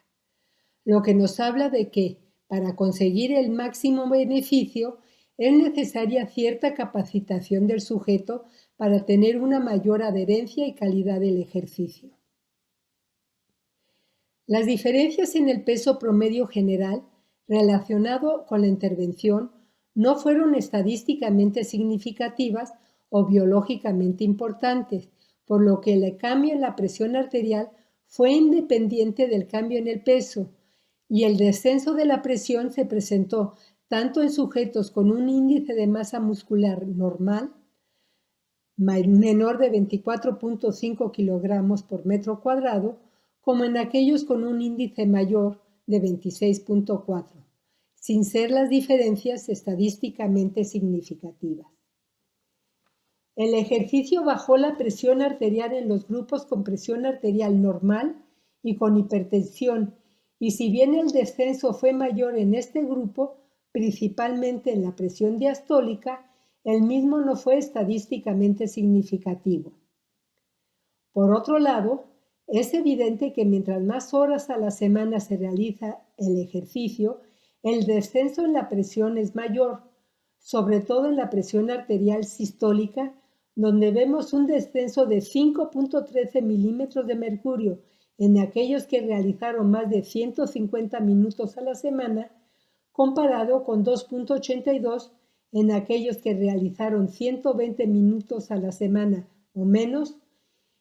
lo que nos habla de que, para conseguir el máximo beneficio, es necesaria cierta capacitación del sujeto para tener una mayor adherencia y calidad del ejercicio. Las diferencias en el peso promedio general relacionado con la intervención no fueron estadísticamente significativas o biológicamente importantes, por lo que el cambio en la presión arterial fue independiente del cambio en el peso y el descenso de la presión se presentó tanto en sujetos con un índice de masa muscular normal, menor de 24.5 kilogramos por metro cuadrado, como en aquellos con un índice mayor de 26.4, sin ser las diferencias estadísticamente significativas. El ejercicio bajó la presión arterial en los grupos con presión arterial normal y con hipertensión, y si bien el descenso fue mayor en este grupo, principalmente en la presión diastólica, el mismo no fue estadísticamente significativo. Por otro lado, es evidente que mientras más horas a la semana se realiza el ejercicio, el descenso en la presión es mayor, sobre todo en la presión arterial sistólica, donde vemos un descenso de 5.13 milímetros de mercurio en aquellos que realizaron más de 150 minutos a la semana, comparado con 2.82 en aquellos que realizaron 120 minutos a la semana o menos,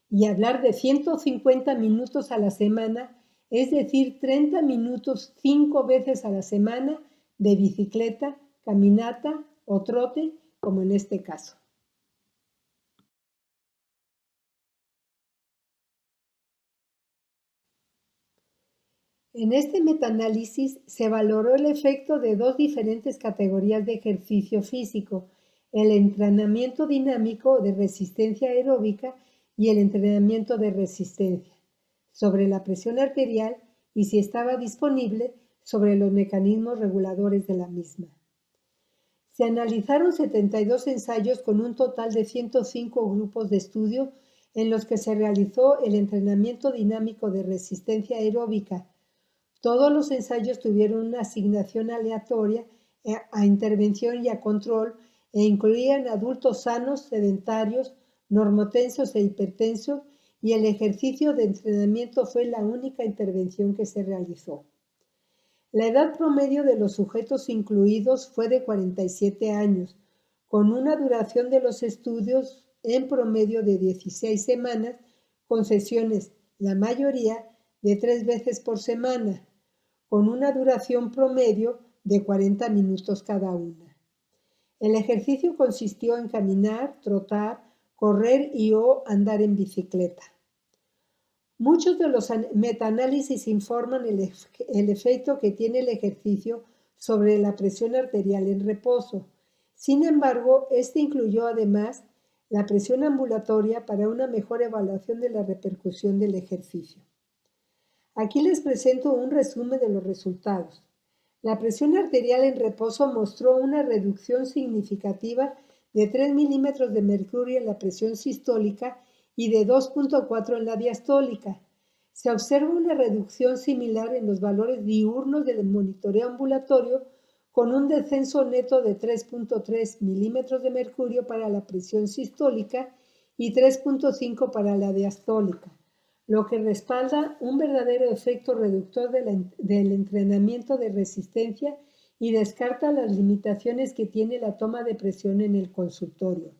y hablar de 150 minutos a la semana, es decir, 30 minutos 5 veces a la semana de bicicleta, caminata o trote, como en este caso. En este metaanálisis se valoró el efecto de dos diferentes categorías de ejercicio físico, el entrenamiento dinámico de resistencia aeróbica y el entrenamiento de resistencia, sobre la presión arterial y si estaba disponible sobre los mecanismos reguladores de la misma. Se analizaron 72 ensayos con un total de 105 grupos de estudio en los que se realizó el entrenamiento dinámico de resistencia aeróbica. Todos los ensayos tuvieron una asignación aleatoria a intervención y a control e incluían adultos sanos, sedentarios, normotensos e hipertensos, y el ejercicio de entrenamiento fue la única intervención que se realizó. La edad promedio de los sujetos incluidos fue de 47 años, con una duración de los estudios en promedio de 16 semanas, con sesiones, la mayoría, de 3 veces por semana, con una duración promedio de 40 minutos cada una. El ejercicio consistió en caminar, trotar, correr o andar en bicicleta. Muchos de los metaanálisis informan el efecto que tiene el ejercicio sobre la presión arterial en reposo. Sin embargo, este incluyó además la presión ambulatoria para una mejor evaluación de la repercusión del ejercicio. Aquí les presento un resumen de los resultados. La presión arterial en reposo mostró una reducción significativa de 3 milímetros de mercurio en la presión sistólica y de 2.4 en la diastólica. Se observa una reducción similar en los valores diurnos del monitoreo ambulatorio, con un descenso neto de 3.3 milímetros de mercurio para la presión sistólica y 3.5 para la diastólica, lo que respalda un verdadero efecto reductor del entrenamiento de resistencia y descarta las limitaciones que tiene la toma de presión en el consultorio.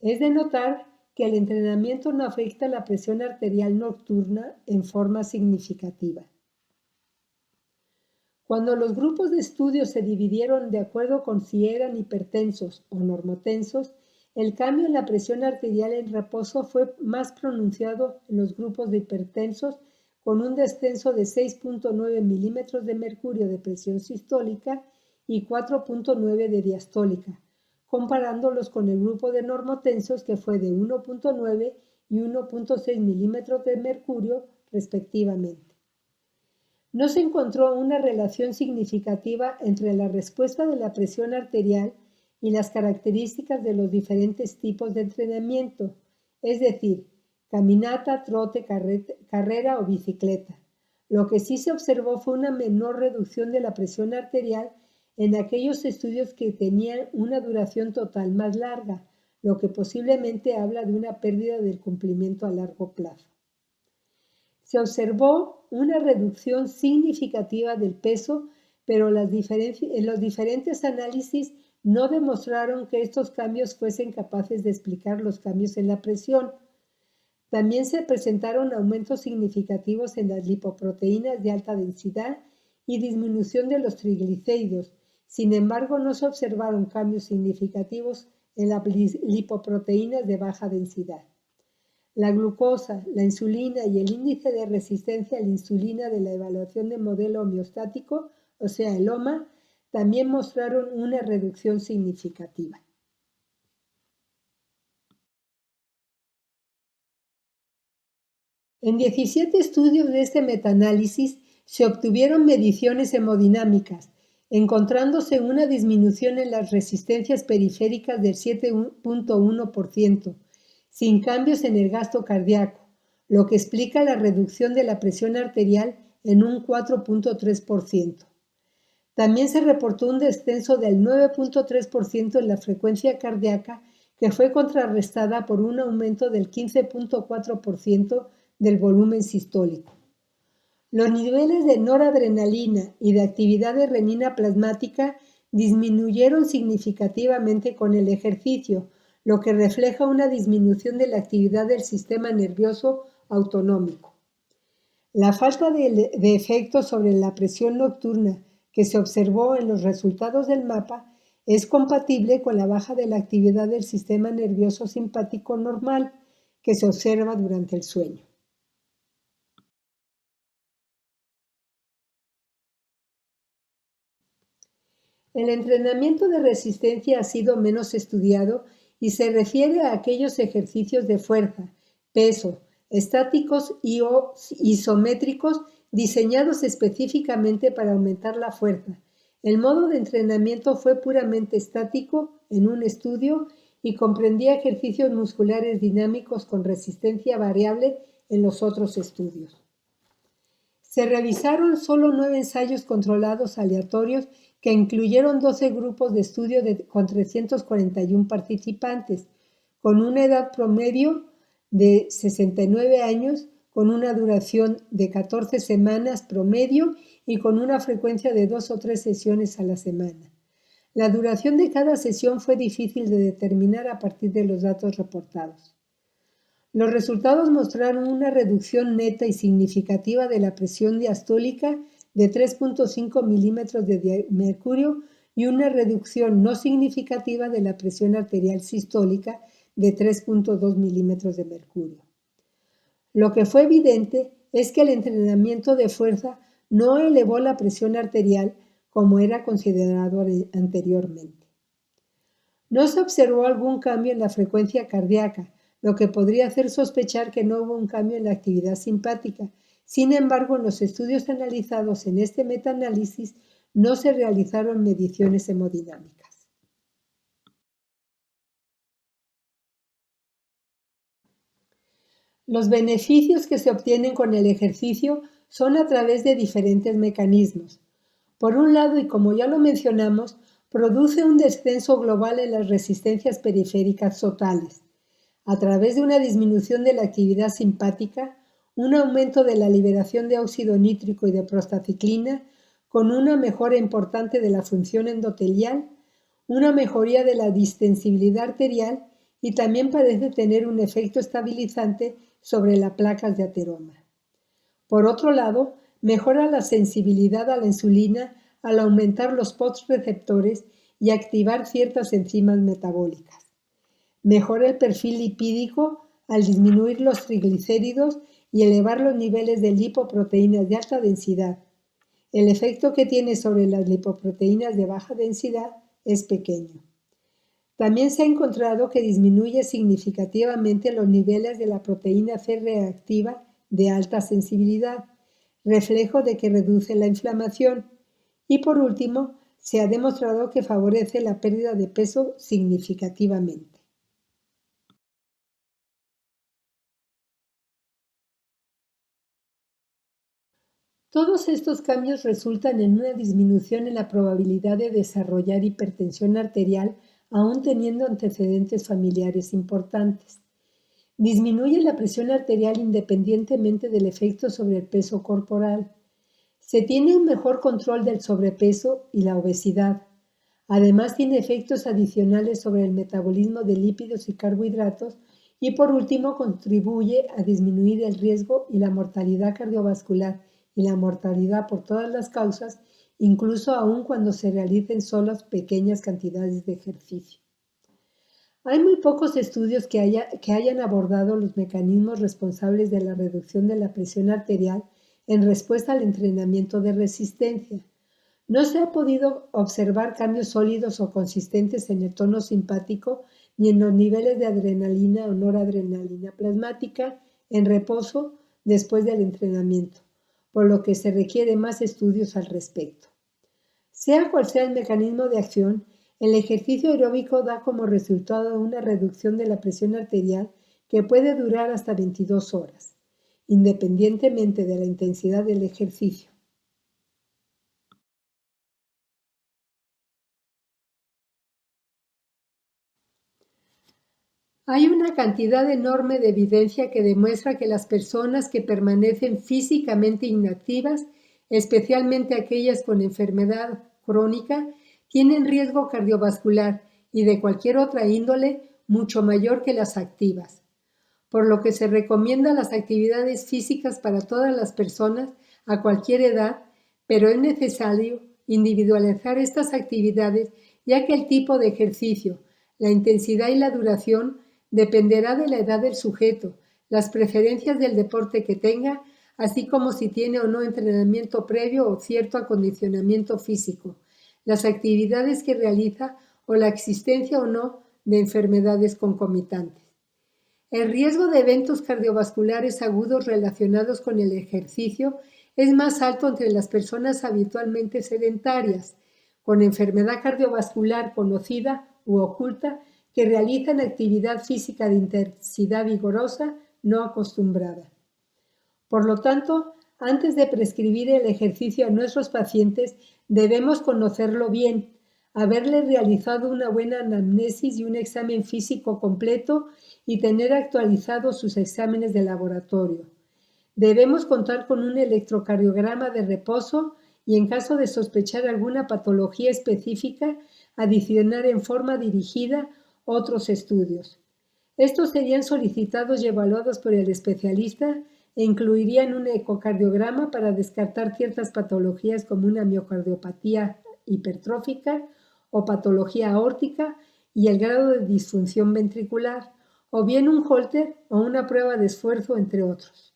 Es de notar que el entrenamiento no afecta la presión arterial nocturna en forma significativa. Cuando los grupos de estudio se dividieron de acuerdo con si eran hipertensos o normotensos, el cambio en la presión arterial en reposo fue más pronunciado en los grupos de hipertensos, con un descenso de 6.9 milímetros de mercurio de presión sistólica y 4.9 de diastólica, comparándolos con el grupo de normotensos, que fue de 1.9 y 1.6 milímetros de mercurio respectivamente. No se encontró una relación significativa entre la respuesta de la presión arterial y las características de los diferentes tipos de entrenamiento, es decir, caminata, trote, carrera o bicicleta. Lo que sí se observó fue una menor reducción de la presión arterial en aquellos estudios que tenían una duración total más larga, lo que posiblemente habla de una pérdida del cumplimiento a largo plazo. Se observó una reducción significativa del peso, pero los diferentes análisis no demostraron que estos cambios fuesen capaces de explicar los cambios en la presión. También se presentaron aumentos significativos en las lipoproteínas de alta densidad y disminución de los triglicéridos. Sin embargo, no se observaron cambios significativos en las lipoproteínas de baja densidad. La glucosa, la insulina y el índice de resistencia a la insulina de la evaluación de modelo homeostático, o sea, el HOMA, también mostraron una reducción significativa. En 17 estudios de este metaanálisis se obtuvieron mediciones hemodinámicas, encontrándose una disminución en las resistencias periféricas del 7.1%, sin cambios en el gasto cardíaco, lo que explica la reducción de la presión arterial en un 4.3%. También se reportó un descenso del 9.3% en la frecuencia cardíaca, que fue contrarrestada por un aumento del 15.4% del volumen sistólico. Los niveles de noradrenalina y de actividad de renina plasmática disminuyeron significativamente con el ejercicio, lo que refleja una disminución de la actividad del sistema nervioso autonómico. La falta de efecto sobre la presión nocturna que se observó en los resultados del mapa es compatible con la baja de la actividad del sistema nervioso simpático normal que se observa durante el sueño. El entrenamiento de resistencia ha sido menos estudiado y se refiere a aquellos ejercicios de fuerza, peso, estáticos y o isométricos diseñados específicamente para aumentar la fuerza, El modo de entrenamiento fue puramente estático en un estudio y comprendía ejercicios musculares dinámicos con resistencia variable en los otros estudios. Se revisaron solo 9 ensayos controlados aleatorios que incluyeron 12 grupos de estudio con 341 participantes, con una edad promedio de 69 años, con una duración de 14 semanas promedio y con una frecuencia de 2 o 3 sesiones a la semana. La duración de cada sesión fue difícil de determinar a partir de los datos reportados. Los resultados mostraron una reducción neta y significativa de la presión diastólica de 3.5 milímetros de mercurio y una reducción no significativa de la presión arterial sistólica de 3.2 milímetros de mercurio. Lo que fue evidente es que el entrenamiento de fuerza no elevó la presión arterial como era considerado anteriormente. No se observó algún cambio en la frecuencia cardíaca, lo que podría hacer sospechar que no hubo un cambio en la actividad simpática. Sin embargo, en los estudios analizados en este metaanálisis no se realizaron mediciones hemodinámicas. Los beneficios que se obtienen con el ejercicio son a través de diferentes mecanismos. Por un lado, y como ya lo mencionamos, produce un descenso global en las resistencias periféricas totales, a través de una disminución de la actividad simpática, un aumento de la liberación de óxido nítrico y de prostaciclina, con una mejora importante de la función endotelial, una mejoría de la distensibilidad arterial y también parece tener un efecto estabilizante sobre las placas de ateroma. Por otro lado, mejora la sensibilidad a la insulina al aumentar los postreceptores y activar ciertas enzimas metabólicas. Mejora el perfil lipídico al disminuir los triglicéridos y elevar los niveles de lipoproteínas de alta densidad. El efecto que tiene sobre las lipoproteínas de baja densidad es pequeño. También se ha encontrado que disminuye significativamente los niveles de la proteína C reactiva de alta sensibilidad, reflejo de que reduce la inflamación. Y por último, se ha demostrado que favorece la pérdida de peso significativamente. Todos estos cambios resultan en una disminución en la probabilidad de desarrollar hipertensión arterial aún teniendo antecedentes familiares importantes. Disminuye la presión arterial independientemente del efecto sobre el peso corporal. Se tiene un mejor control del sobrepeso y la obesidad. Además, tiene efectos adicionales sobre el metabolismo de lípidos y carbohidratos y, por último, contribuye a disminuir el riesgo y la mortalidad cardiovascular y la mortalidad por todas las causas, incluso aún cuando se realicen solo pequeñas cantidades de ejercicio. Hay muy pocos estudios que hayan abordado los mecanismos responsables de la reducción de la presión arterial en respuesta al entrenamiento de resistencia. No se ha podido observar cambios sólidos o consistentes en el tono simpático ni en los niveles de adrenalina o noradrenalina plasmática en reposo después del entrenamiento, por lo que se requiere más estudios al respecto. Sea cual sea el mecanismo de acción, el ejercicio aeróbico da como resultado una reducción de la presión arterial que puede durar hasta 22 horas, independientemente de la intensidad del ejercicio. Hay una cantidad enorme de evidencia que demuestra que las personas que permanecen físicamente inactivas, especialmente aquellas con enfermedad crónica, tienen riesgo cardiovascular y de cualquier otra índole mucho mayor que las activas, por lo que se recomienda las actividades físicas para todas las personas a cualquier edad, pero es necesario individualizar estas actividades ya que el tipo de ejercicio, la intensidad y la duración dependerá de la edad del sujeto, las preferencias del deporte que tenga, así como si tiene o no entrenamiento previo o cierto acondicionamiento físico, las actividades que realiza o la existencia o no de enfermedades concomitantes. El riesgo de eventos cardiovasculares agudos relacionados con el ejercicio es más alto entre las personas habitualmente sedentarias, con enfermedad cardiovascular conocida u oculta que realizan actividad física de intensidad vigorosa no acostumbrada. Por lo tanto, antes de prescribir el ejercicio a nuestros pacientes, debemos conocerlo bien, haberle realizado una buena anamnesis y un examen físico completo y tener actualizados sus exámenes de laboratorio. Debemos contar con un electrocardiograma de reposo y en caso de sospechar alguna patología específica, adicionar en forma dirigida otros estudios. Estos serían solicitados y evaluados por el especialista e incluirían un ecocardiograma para descartar ciertas patologías como una miocardiopatía hipertrófica o patología aórtica y el grado de disfunción ventricular, o bien un Holter o una prueba de esfuerzo, entre otros.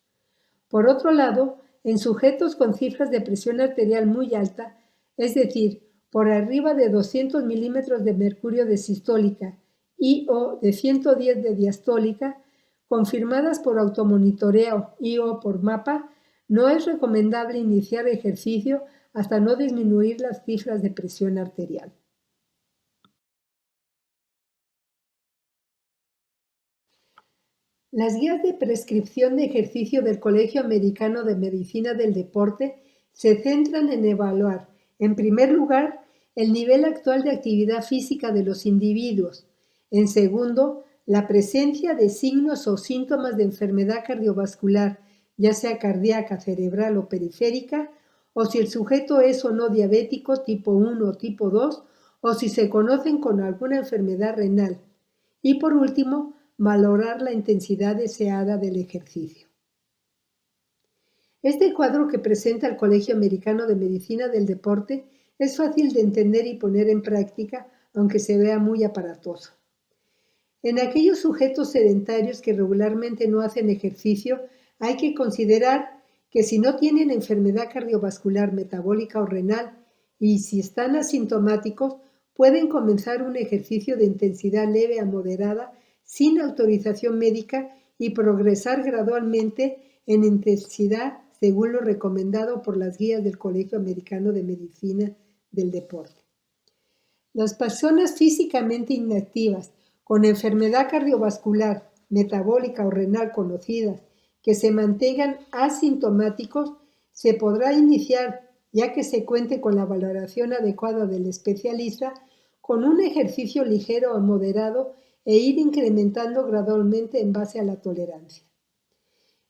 Por otro lado, en sujetos con cifras de presión arterial muy alta, es decir, por arriba de 200 milímetros de mercurio de sistólica y o de 110 de diastólica, confirmadas por automonitoreo y o por mapa, no es recomendable iniciar ejercicio hasta no disminuir las cifras de presión arterial. Las guías de prescripción de ejercicio del Colegio Americano de Medicina del Deporte se centran en evaluar, en primer lugar, el nivel actual de actividad física de los individuos, en segundo, la presencia de signos o síntomas de enfermedad cardiovascular, ya sea cardíaca, cerebral o periférica, o si el sujeto es o no diabético tipo 1 o tipo 2, o si se conocen con alguna enfermedad renal. Y por último, valorar la intensidad deseada del ejercicio. Este cuadro que presenta el Colegio Americano de Medicina del Deporte es fácil de entender y poner en práctica, aunque se vea muy aparatoso. En aquellos sujetos sedentarios que regularmente no hacen ejercicio, hay que considerar que si no tienen enfermedad cardiovascular, metabólica o renal y si están asintomáticos, pueden comenzar un ejercicio de intensidad leve a moderada sin autorización médica y progresar gradualmente en intensidad según lo recomendado por las guías del Colegio Americano de Medicina del Deporte. Las personas físicamente inactivas con enfermedad cardiovascular, metabólica o renal conocidas que se mantengan asintomáticos, se podrá iniciar, ya que se cuente con la valoración adecuada del especialista, con un ejercicio ligero o moderado e ir incrementando gradualmente en base a la tolerancia.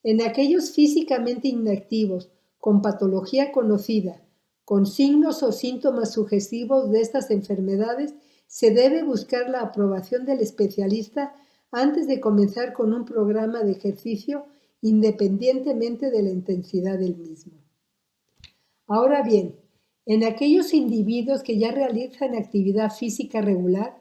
En aquellos físicamente inactivos, con patología conocida, con signos o síntomas sugestivos de estas enfermedades, se debe buscar la aprobación del especialista antes de comenzar con un programa de ejercicio independientemente de la intensidad del mismo. Ahora bien, en aquellos individuos que ya realizan actividad física regular,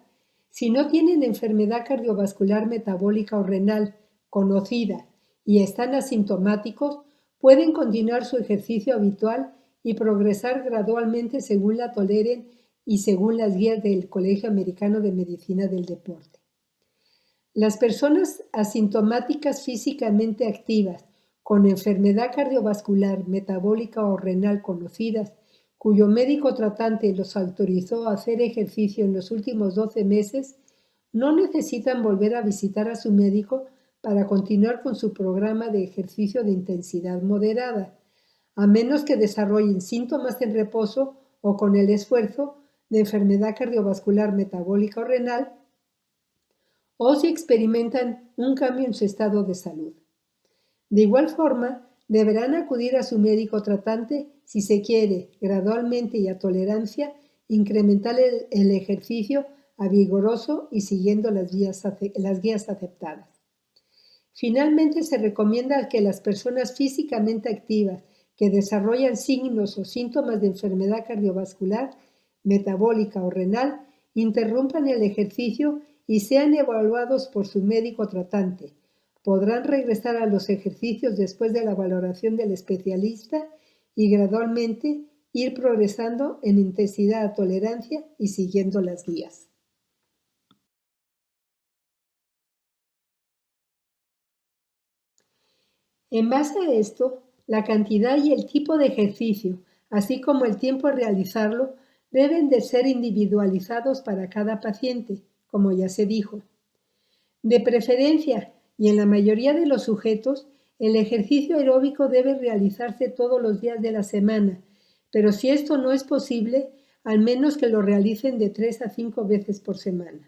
si no tienen enfermedad cardiovascular metabólica o renal conocida y están asintomáticos, pueden continuar su ejercicio habitual y progresar gradualmente según la toleren y según las guías del Colegio Americano de Medicina del Deporte. Las personas asintomáticas físicamente activas con enfermedad cardiovascular, metabólica o renal conocidas, cuyo médico tratante los autorizó a hacer ejercicio en los últimos 12 meses, no necesitan volver a visitar a su médico para continuar con su programa de ejercicio de intensidad moderada, a menos que desarrollen síntomas en reposo o con el esfuerzo de enfermedad cardiovascular, metabólica o renal, o si experimentan un cambio en su estado de salud. De igual forma, deberán acudir a su médico tratante si se quiere, gradualmente y a tolerancia, incrementar el ejercicio a vigoroso y siguiendo las guías aceptadas. Finalmente, se recomienda que las personas físicamente activas que desarrollan signos o síntomas de enfermedad cardiovascular, metabólica o renal interrumpan el ejercicio y sean evaluados por su médico tratante. Podrán regresar a los ejercicios después de la valoración del especialista y gradualmente ir progresando en intensidad a tolerancia y siguiendo las guías. En base a esto, la cantidad y el tipo de ejercicio, así como el tiempo a realizarlo, deben de ser individualizados para cada paciente, como ya se dijo. De preferencia, y en la mayoría de los sujetos, el ejercicio aeróbico debe realizarse todos los días de la semana, pero si esto no es posible, al menos que lo realicen de 3 a 5 veces por semana.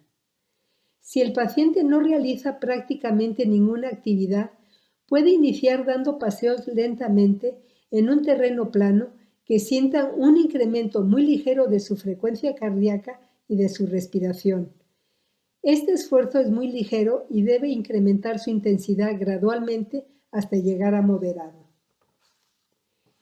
Si el paciente no realiza prácticamente ninguna actividad, puede iniciar dando paseos lentamente en un terreno plano que sientan un incremento muy ligero de su frecuencia cardíaca y de su respiración. Este esfuerzo es muy ligero y debe incrementar su intensidad gradualmente hasta llegar a moderado.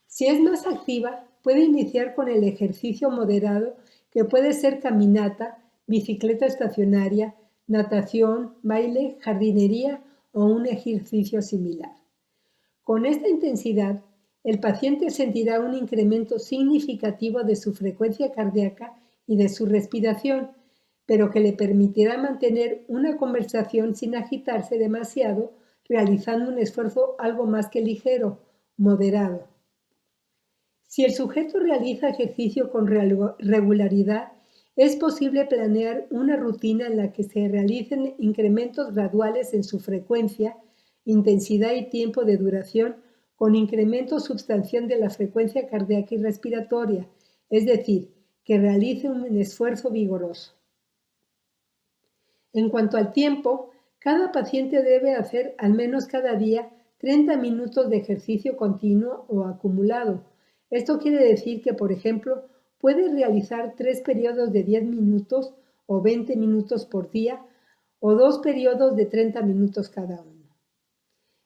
Si es más activa, puede iniciar con el ejercicio moderado, que puede ser caminata, bicicleta estacionaria, natación, baile, jardinería o un ejercicio similar. Con esta intensidad, el paciente sentirá un incremento significativo de su frecuencia cardíaca y de su respiración, pero que le permitirá mantener una conversación sin agitarse demasiado, realizando un esfuerzo algo más que ligero, moderado. Si el sujeto realiza ejercicio con regularidad, es posible planear una rutina en la que se realicen incrementos graduales en su frecuencia, intensidad y tiempo de duración, con incremento sustancial de la frecuencia cardíaca y respiratoria, es decir, que realice un esfuerzo vigoroso. En cuanto al tiempo, cada paciente debe hacer al menos cada día 30 minutos de ejercicio continuo o acumulado. Esto quiere decir que, por ejemplo, puede realizar 3 periodos de 10 minutos o 20 minutos por día o 2 periodos de 30 minutos cada uno.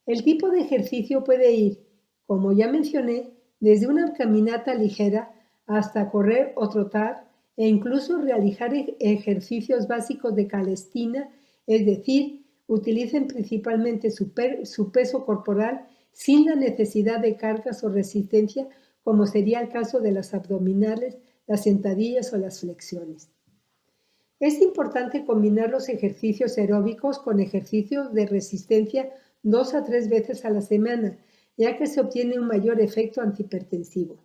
El tipo de ejercicio puede ir, como ya mencioné, desde una caminata ligera hasta correr o trotar e incluso realizar ejercicios básicos de calistenia, es decir, utilicen principalmente su peso corporal sin la necesidad de cargas o resistencia, como sería el caso de las abdominales, las sentadillas o las flexiones. Es importante combinar los ejercicios aeróbicos con ejercicios de resistencia 2 a 3 veces a la semana, ya que se obtiene un mayor efecto antihipertensivo.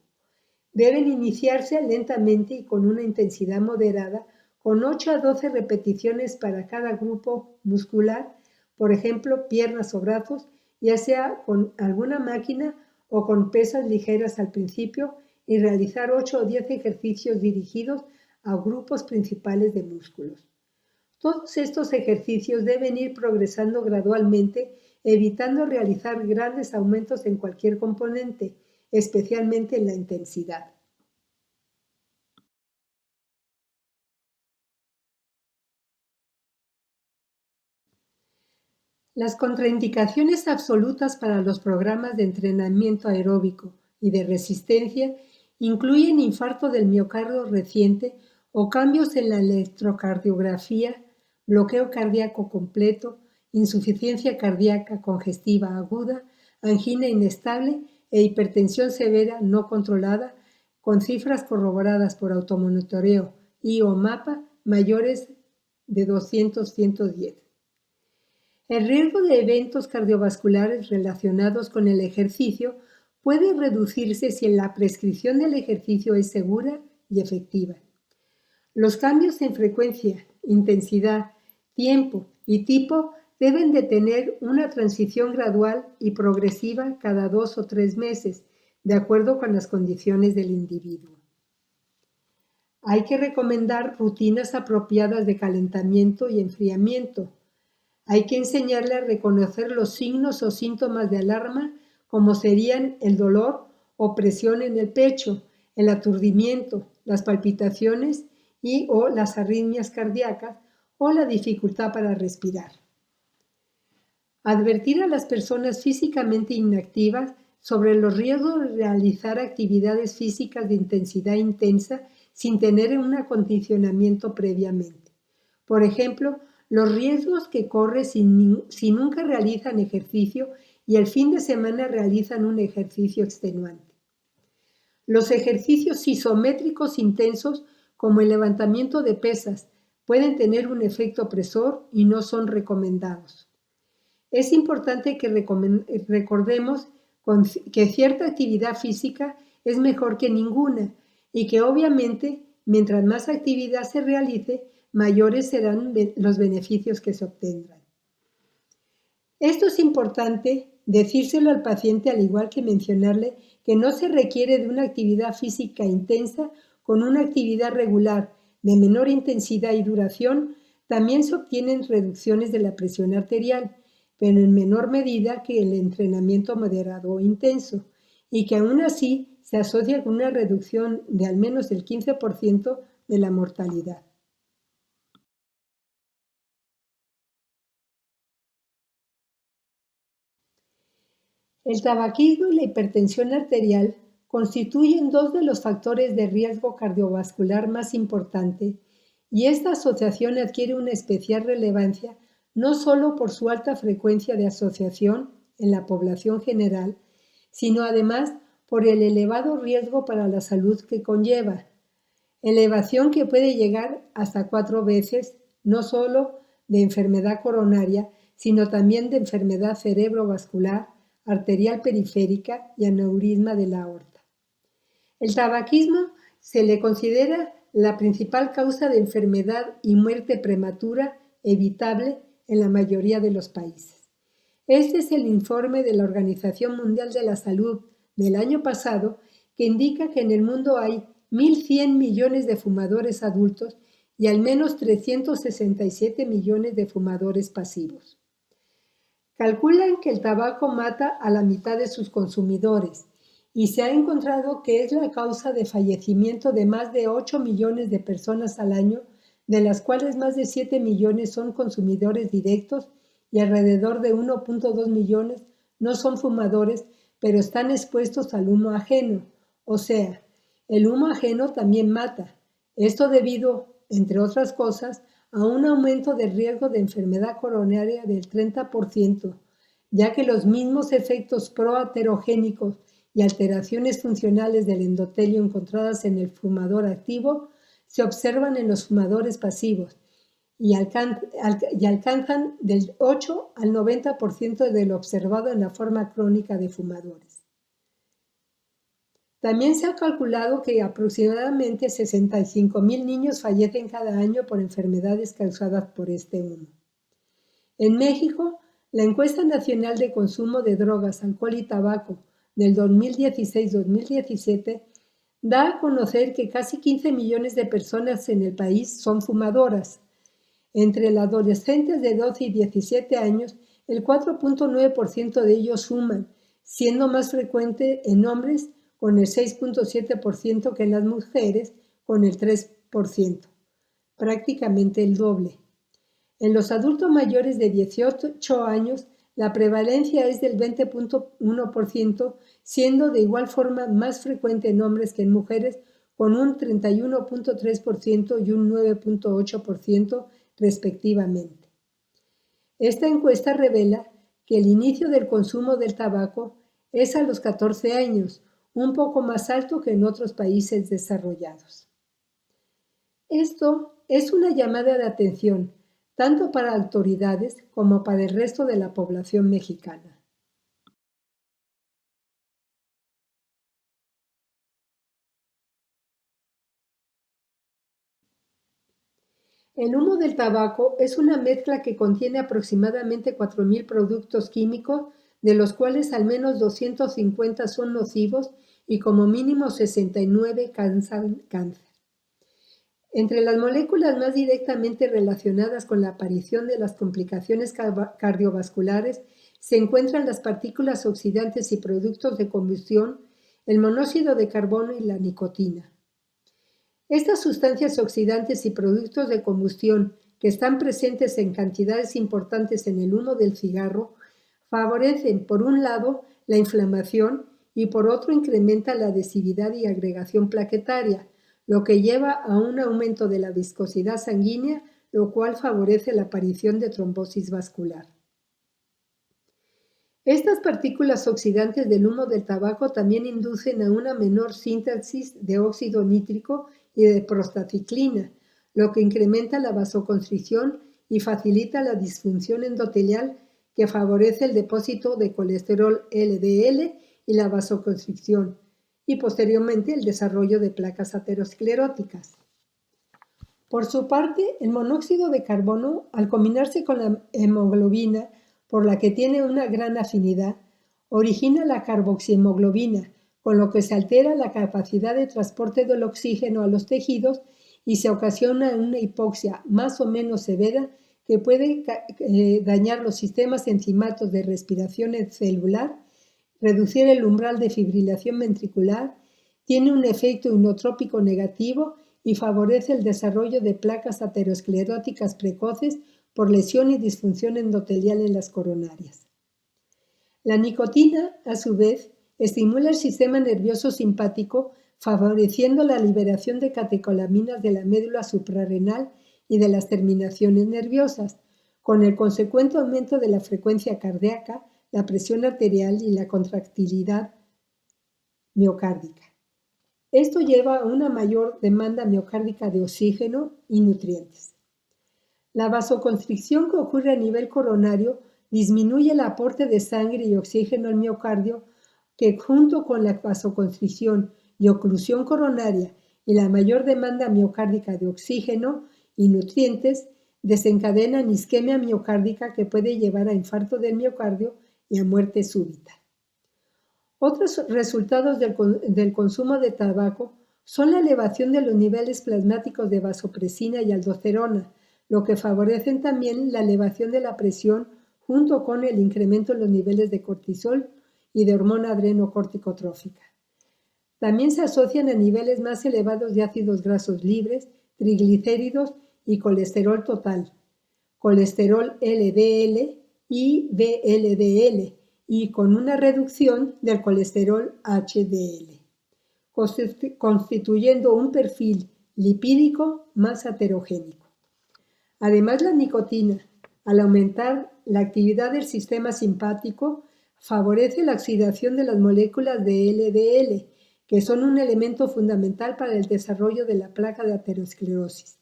Deben iniciarse lentamente y con una intensidad moderada, con 8 a 12 repeticiones para cada grupo muscular, por ejemplo, piernas o brazos, ya sea con alguna máquina o con pesas ligeras al principio, y realizar 8 o 10 ejercicios dirigidos a grupos principales de músculos. Todos estos ejercicios deben ir progresando gradualmente, evitando realizar grandes aumentos en cualquier componente, especialmente en la intensidad. Las contraindicaciones absolutas para los programas de entrenamiento aeróbico y de resistencia incluyen infarto del miocardio reciente o cambios en la electrocardiografía, bloqueo cardíaco completo, insuficiencia cardíaca congestiva aguda, angina inestable e hipertensión severa no controlada, con cifras corroboradas por automonitoreo y o mapa mayores de 200-110. El riesgo de eventos cardiovasculares relacionados con el ejercicio puede reducirse si la prescripción del ejercicio es segura y efectiva. Los cambios en frecuencia, intensidad, tiempo y tipo deben de tener una transición gradual y progresiva cada 2 o 3 meses, de acuerdo con las condiciones del individuo. Hay que recomendar rutinas apropiadas de calentamiento y enfriamiento. Hay que enseñarle a reconocer los signos o síntomas de alarma, como serían el dolor o presión en el pecho, el aturdimiento, las palpitaciones y o las arritmias cardíacas o la dificultad para respirar. Advertir a las personas físicamente inactivas sobre los riesgos de realizar actividades físicas de intensidad intensa sin tener un acondicionamiento previamente. Por ejemplo, los riesgos que corre si nunca realizan ejercicio y el fin de semana realizan un ejercicio extenuante. Los ejercicios isométricos intensos, como el levantamiento de pesas, pueden tener un efecto opresor y no son recomendados. Es importante que recordemos que cierta actividad física es mejor que ninguna y que obviamente Mientras más actividad se realice, mayores serán los beneficios que se obtendrán. Esto es importante decírselo al paciente, al igual que mencionarle que no se requiere de una actividad física intensa con una actividad regular de menor intensidad y duración. También se obtienen reducciones de la presión arterial, pero en menor medida que el entrenamiento moderado o intenso, y que aún así se asocia con una reducción de al menos el 15% de la mortalidad. El tabaquismo y la hipertensión arterial constituyen dos de los factores de riesgo cardiovascular más importantes, y esta asociación adquiere una especial relevancia no solo por su alta frecuencia de asociación en la población general, sino además por el elevado riesgo para la salud que conlleva, elevación que puede llegar hasta 4 veces, no solo de enfermedad coronaria, sino también de enfermedad cerebrovascular, arterial periférica y aneurisma de la aorta. El tabaquismo se le considera la principal causa de enfermedad y muerte prematura evitable en la mayoría de los países. Este es el informe de la Organización Mundial de la Salud del año pasado, que indica que en el mundo hay 1.100 millones de fumadores adultos y al menos 367 millones de fumadores pasivos. Calculan que el tabaco mata a la mitad de sus consumidores y se ha encontrado que es la causa de fallecimiento de más de 8 millones de personas al año, de las cuales más de 7 millones son consumidores directos y alrededor de 1.2 millones no son fumadores, pero están expuestos al humo ajeno. O sea, el humo ajeno también mata. Esto debido, entre otras cosas, a un aumento del riesgo de enfermedad coronaria del 30%, ya que los mismos efectos proaterogénicos y alteraciones funcionales del endotelio encontradas en el fumador activo se observan en los fumadores pasivos y alcanzan del 8 al 90% de lo observado en la forma crónica de fumadores. También se ha calculado que aproximadamente 65.000 niños fallecen cada año por enfermedades causadas por este humo. En México, la Encuesta Nacional de Consumo de Drogas, Alcohol y Tabaco del 2016-2017 da a conocer que casi 15 millones de personas en el país son fumadoras. Entre los adolescentes de 12 y 17 años, el 4.9% de ellos fuman, siendo más frecuente en hombres con el 6.7% que en las mujeres con el 3%, prácticamente el doble. En los adultos mayores de 18 años, la prevalencia es del 20.1%, siendo de igual forma más frecuente en hombres que en mujeres, con un 31.3% y un 9.8% respectivamente. Esta encuesta revela que el inicio del consumo del tabaco es a los 14 años, un poco más alto que en otros países desarrollados. Esto es una llamada de atención, tanto para autoridades como para el resto de la población mexicana. El humo del tabaco es una mezcla que contiene aproximadamente 4.000 productos químicos, de los cuales al menos 250 son nocivos y como mínimo 69 causan cáncer. Entre las moléculas más directamente relacionadas con la aparición de las complicaciones cardiovasculares se encuentran las partículas oxidantes y productos de combustión, el monóxido de carbono y la nicotina. Estas sustancias oxidantes y productos de combustión, que están presentes en cantidades importantes en el humo del cigarro, favorecen, por un lado, la inflamación y por otro incrementan la adhesividad y agregación plaquetaria, lo que lleva a un aumento de la viscosidad sanguínea, lo cual favorece la aparición de trombosis vascular. Estas partículas oxidantes del humo del tabaco también inducen a una menor síntesis de óxido nítrico y de prostaciclina, lo que incrementa la vasoconstricción y facilita la disfunción endotelial, que favorece el depósito de colesterol LDL y la vasoconstricción, y posteriormente el desarrollo de placas ateroscleróticas. Por su parte, el monóxido de carbono, al combinarse con la hemoglobina, por la que tiene una gran afinidad, origina la carboxihemoglobina, con lo que se altera la capacidad de transporte del oxígeno a los tejidos y se ocasiona una hipoxia más o menos severa que puede dañar los sistemas enzimáticos de respiración celular, reducir el umbral de fibrilación ventricular, tiene un efecto inotrópico negativo y favorece el desarrollo de placas ateroscleróticas precoces por lesión y disfunción endotelial en las coronarias. La nicotina, a su vez, estimula el sistema nervioso simpático, favoreciendo la liberación de catecolaminas de la médula suprarrenal y de las terminaciones nerviosas, con el consecuente aumento de la frecuencia cardíaca, la presión arterial y la contractilidad miocárdica. Esto lleva a una mayor demanda miocárdica de oxígeno y nutrientes. La vasoconstricción que ocurre a nivel coronario disminuye el aporte de sangre y oxígeno al miocardio, que junto con la vasoconstricción y oclusión coronaria y la mayor demanda miocárdica de oxígeno y nutrientes desencadenan isquemia miocárdica que puede llevar a infarto del miocardio y a muerte súbita. Otros resultados del consumo de tabaco son la elevación de los niveles plasmáticos de vasopresina y aldosterona, lo que favorecen también la elevación de la presión junto con el incremento en los niveles de cortisol y de hormona adrenocorticotrófica. También se asocian a niveles más elevados de ácidos grasos libres, triglicéridos y colesterol total, colesterol LDL y VLDL, y con una reducción del colesterol HDL, constituyendo un perfil lipídico más heterogénico. Además, la nicotina, al aumentar la actividad del sistema simpático, favorece la oxidación de las moléculas de LDL, que son un elemento fundamental para el desarrollo de la placa de aterosclerosis.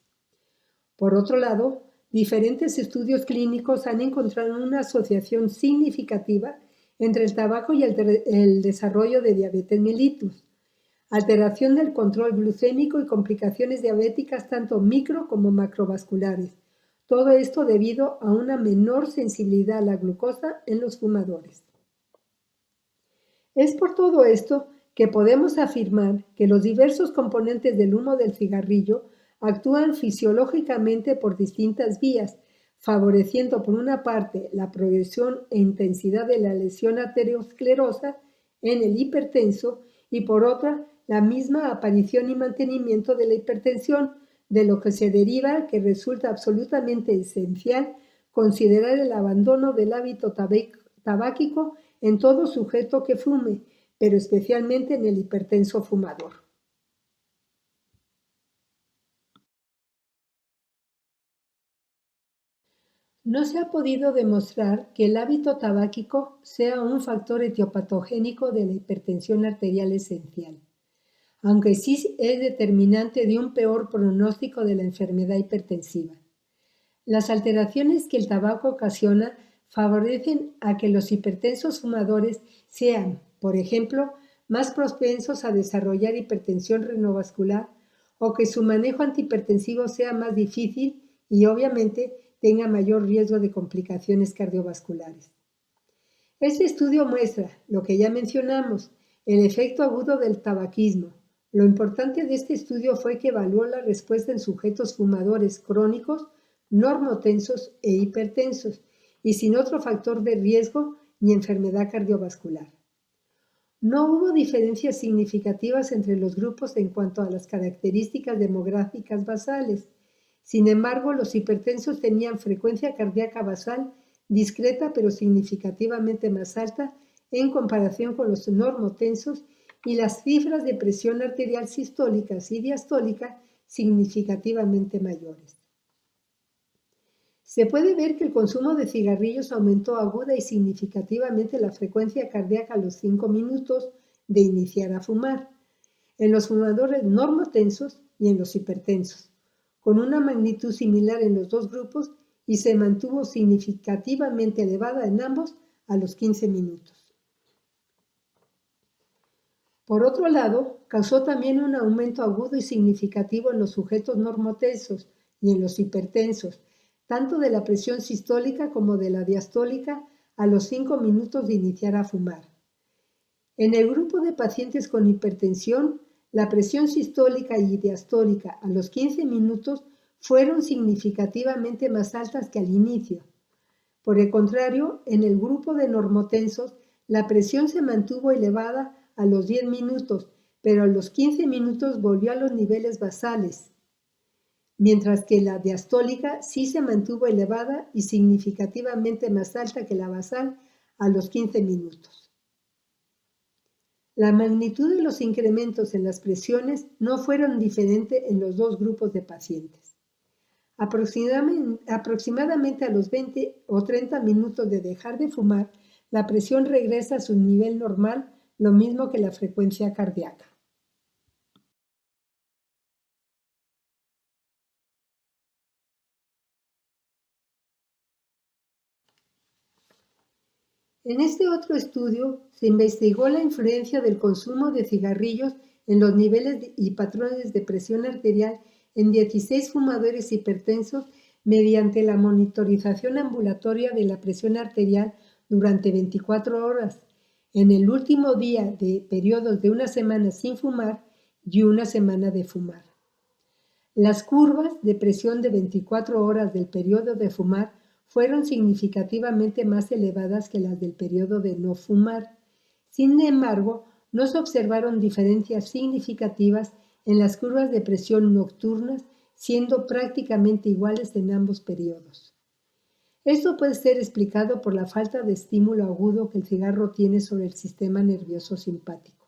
Por otro lado, diferentes estudios clínicos han encontrado una asociación significativa entre el tabaco y el desarrollo de diabetes mellitus, alteración del control glucémico y complicaciones diabéticas tanto micro como macrovasculares. Todo esto debido a una menor sensibilidad a la glucosa en los fumadores. Es por todo esto que podemos afirmar que los diversos componentes del humo del cigarrillo actúan fisiológicamente por distintas vías, favoreciendo por una parte la progresión e intensidad de la lesión aterosclerosa en el hipertenso y por otra la misma aparición y mantenimiento de la hipertensión, de lo que se deriva que resulta absolutamente esencial considerar el abandono del hábito tabáquico en todo sujeto que fume, pero especialmente en el hipertenso fumador. No se ha podido demostrar que el hábito tabáquico sea un factor etiopatogénico de la hipertensión arterial esencial, aunque sí es determinante de un peor pronóstico de la enfermedad hipertensiva. Las alteraciones que el tabaco ocasiona favorecen a que los hipertensos fumadores sean, por ejemplo, más propensos a desarrollar hipertensión renovascular o que su manejo antihipertensivo sea más difícil y obviamente tenga mayor riesgo de complicaciones cardiovasculares. Este estudio muestra, lo que ya mencionamos, el efecto agudo del tabaquismo. Lo importante de este estudio fue que evaluó la respuesta en sujetos fumadores crónicos, normotensos e hipertensos, y sin otro factor de riesgo ni enfermedad cardiovascular. No hubo diferencias significativas entre los grupos en cuanto a las características demográficas basales. Sin embargo, los hipertensos tenían frecuencia cardíaca basal discreta pero significativamente más alta en comparación con los normotensos y las cifras de presión arterial sistólicas y diastólica significativamente mayores. Se puede ver que el consumo de cigarrillos aumentó aguda y significativamente la frecuencia cardíaca a los 5 minutos de iniciar a fumar, en los fumadores normotensos y en los hipertensos, con una magnitud similar en los dos grupos y se mantuvo significativamente elevada en ambos a los 15 minutos. Por otro lado, causó también un aumento agudo y significativo en los sujetos normotensos y en los hipertensos, tanto de la presión sistólica como de la diastólica a los 5 minutos de iniciar a fumar. En el grupo de pacientes con hipertensión, la presión sistólica y diastólica a los 15 minutos fueron significativamente más altas que al inicio. Por el contrario, en el grupo de normotensos, la presión se mantuvo elevada a los 10 minutos, pero a los 15 minutos volvió a los niveles basales, mientras que la diastólica sí se mantuvo elevada y significativamente más alta que la basal a los 15 minutos. La magnitud de los incrementos en las presiones no fueron diferentes en los dos grupos de pacientes. Aproximadamente a los 20 o 30 minutos de dejar de fumar, la presión regresa a su nivel normal, lo mismo que la frecuencia cardíaca. En este otro estudio se investigó la influencia del consumo de cigarrillos en los niveles y patrones de presión arterial en 16 fumadores hipertensos mediante la monitorización ambulatoria de la presión arterial durante 24 horas, en el último día de periodos de una semana sin fumar y una semana de fumar. Las curvas de presión de 24 horas del periodo de fumar fueron significativamente más elevadas que las del periodo de no fumar. Sin embargo, no se observaron diferencias significativas en las curvas de presión nocturnas, siendo prácticamente iguales en ambos periodos. Esto puede ser explicado por la falta de estímulo agudo que el cigarro tiene sobre el sistema nervioso simpático.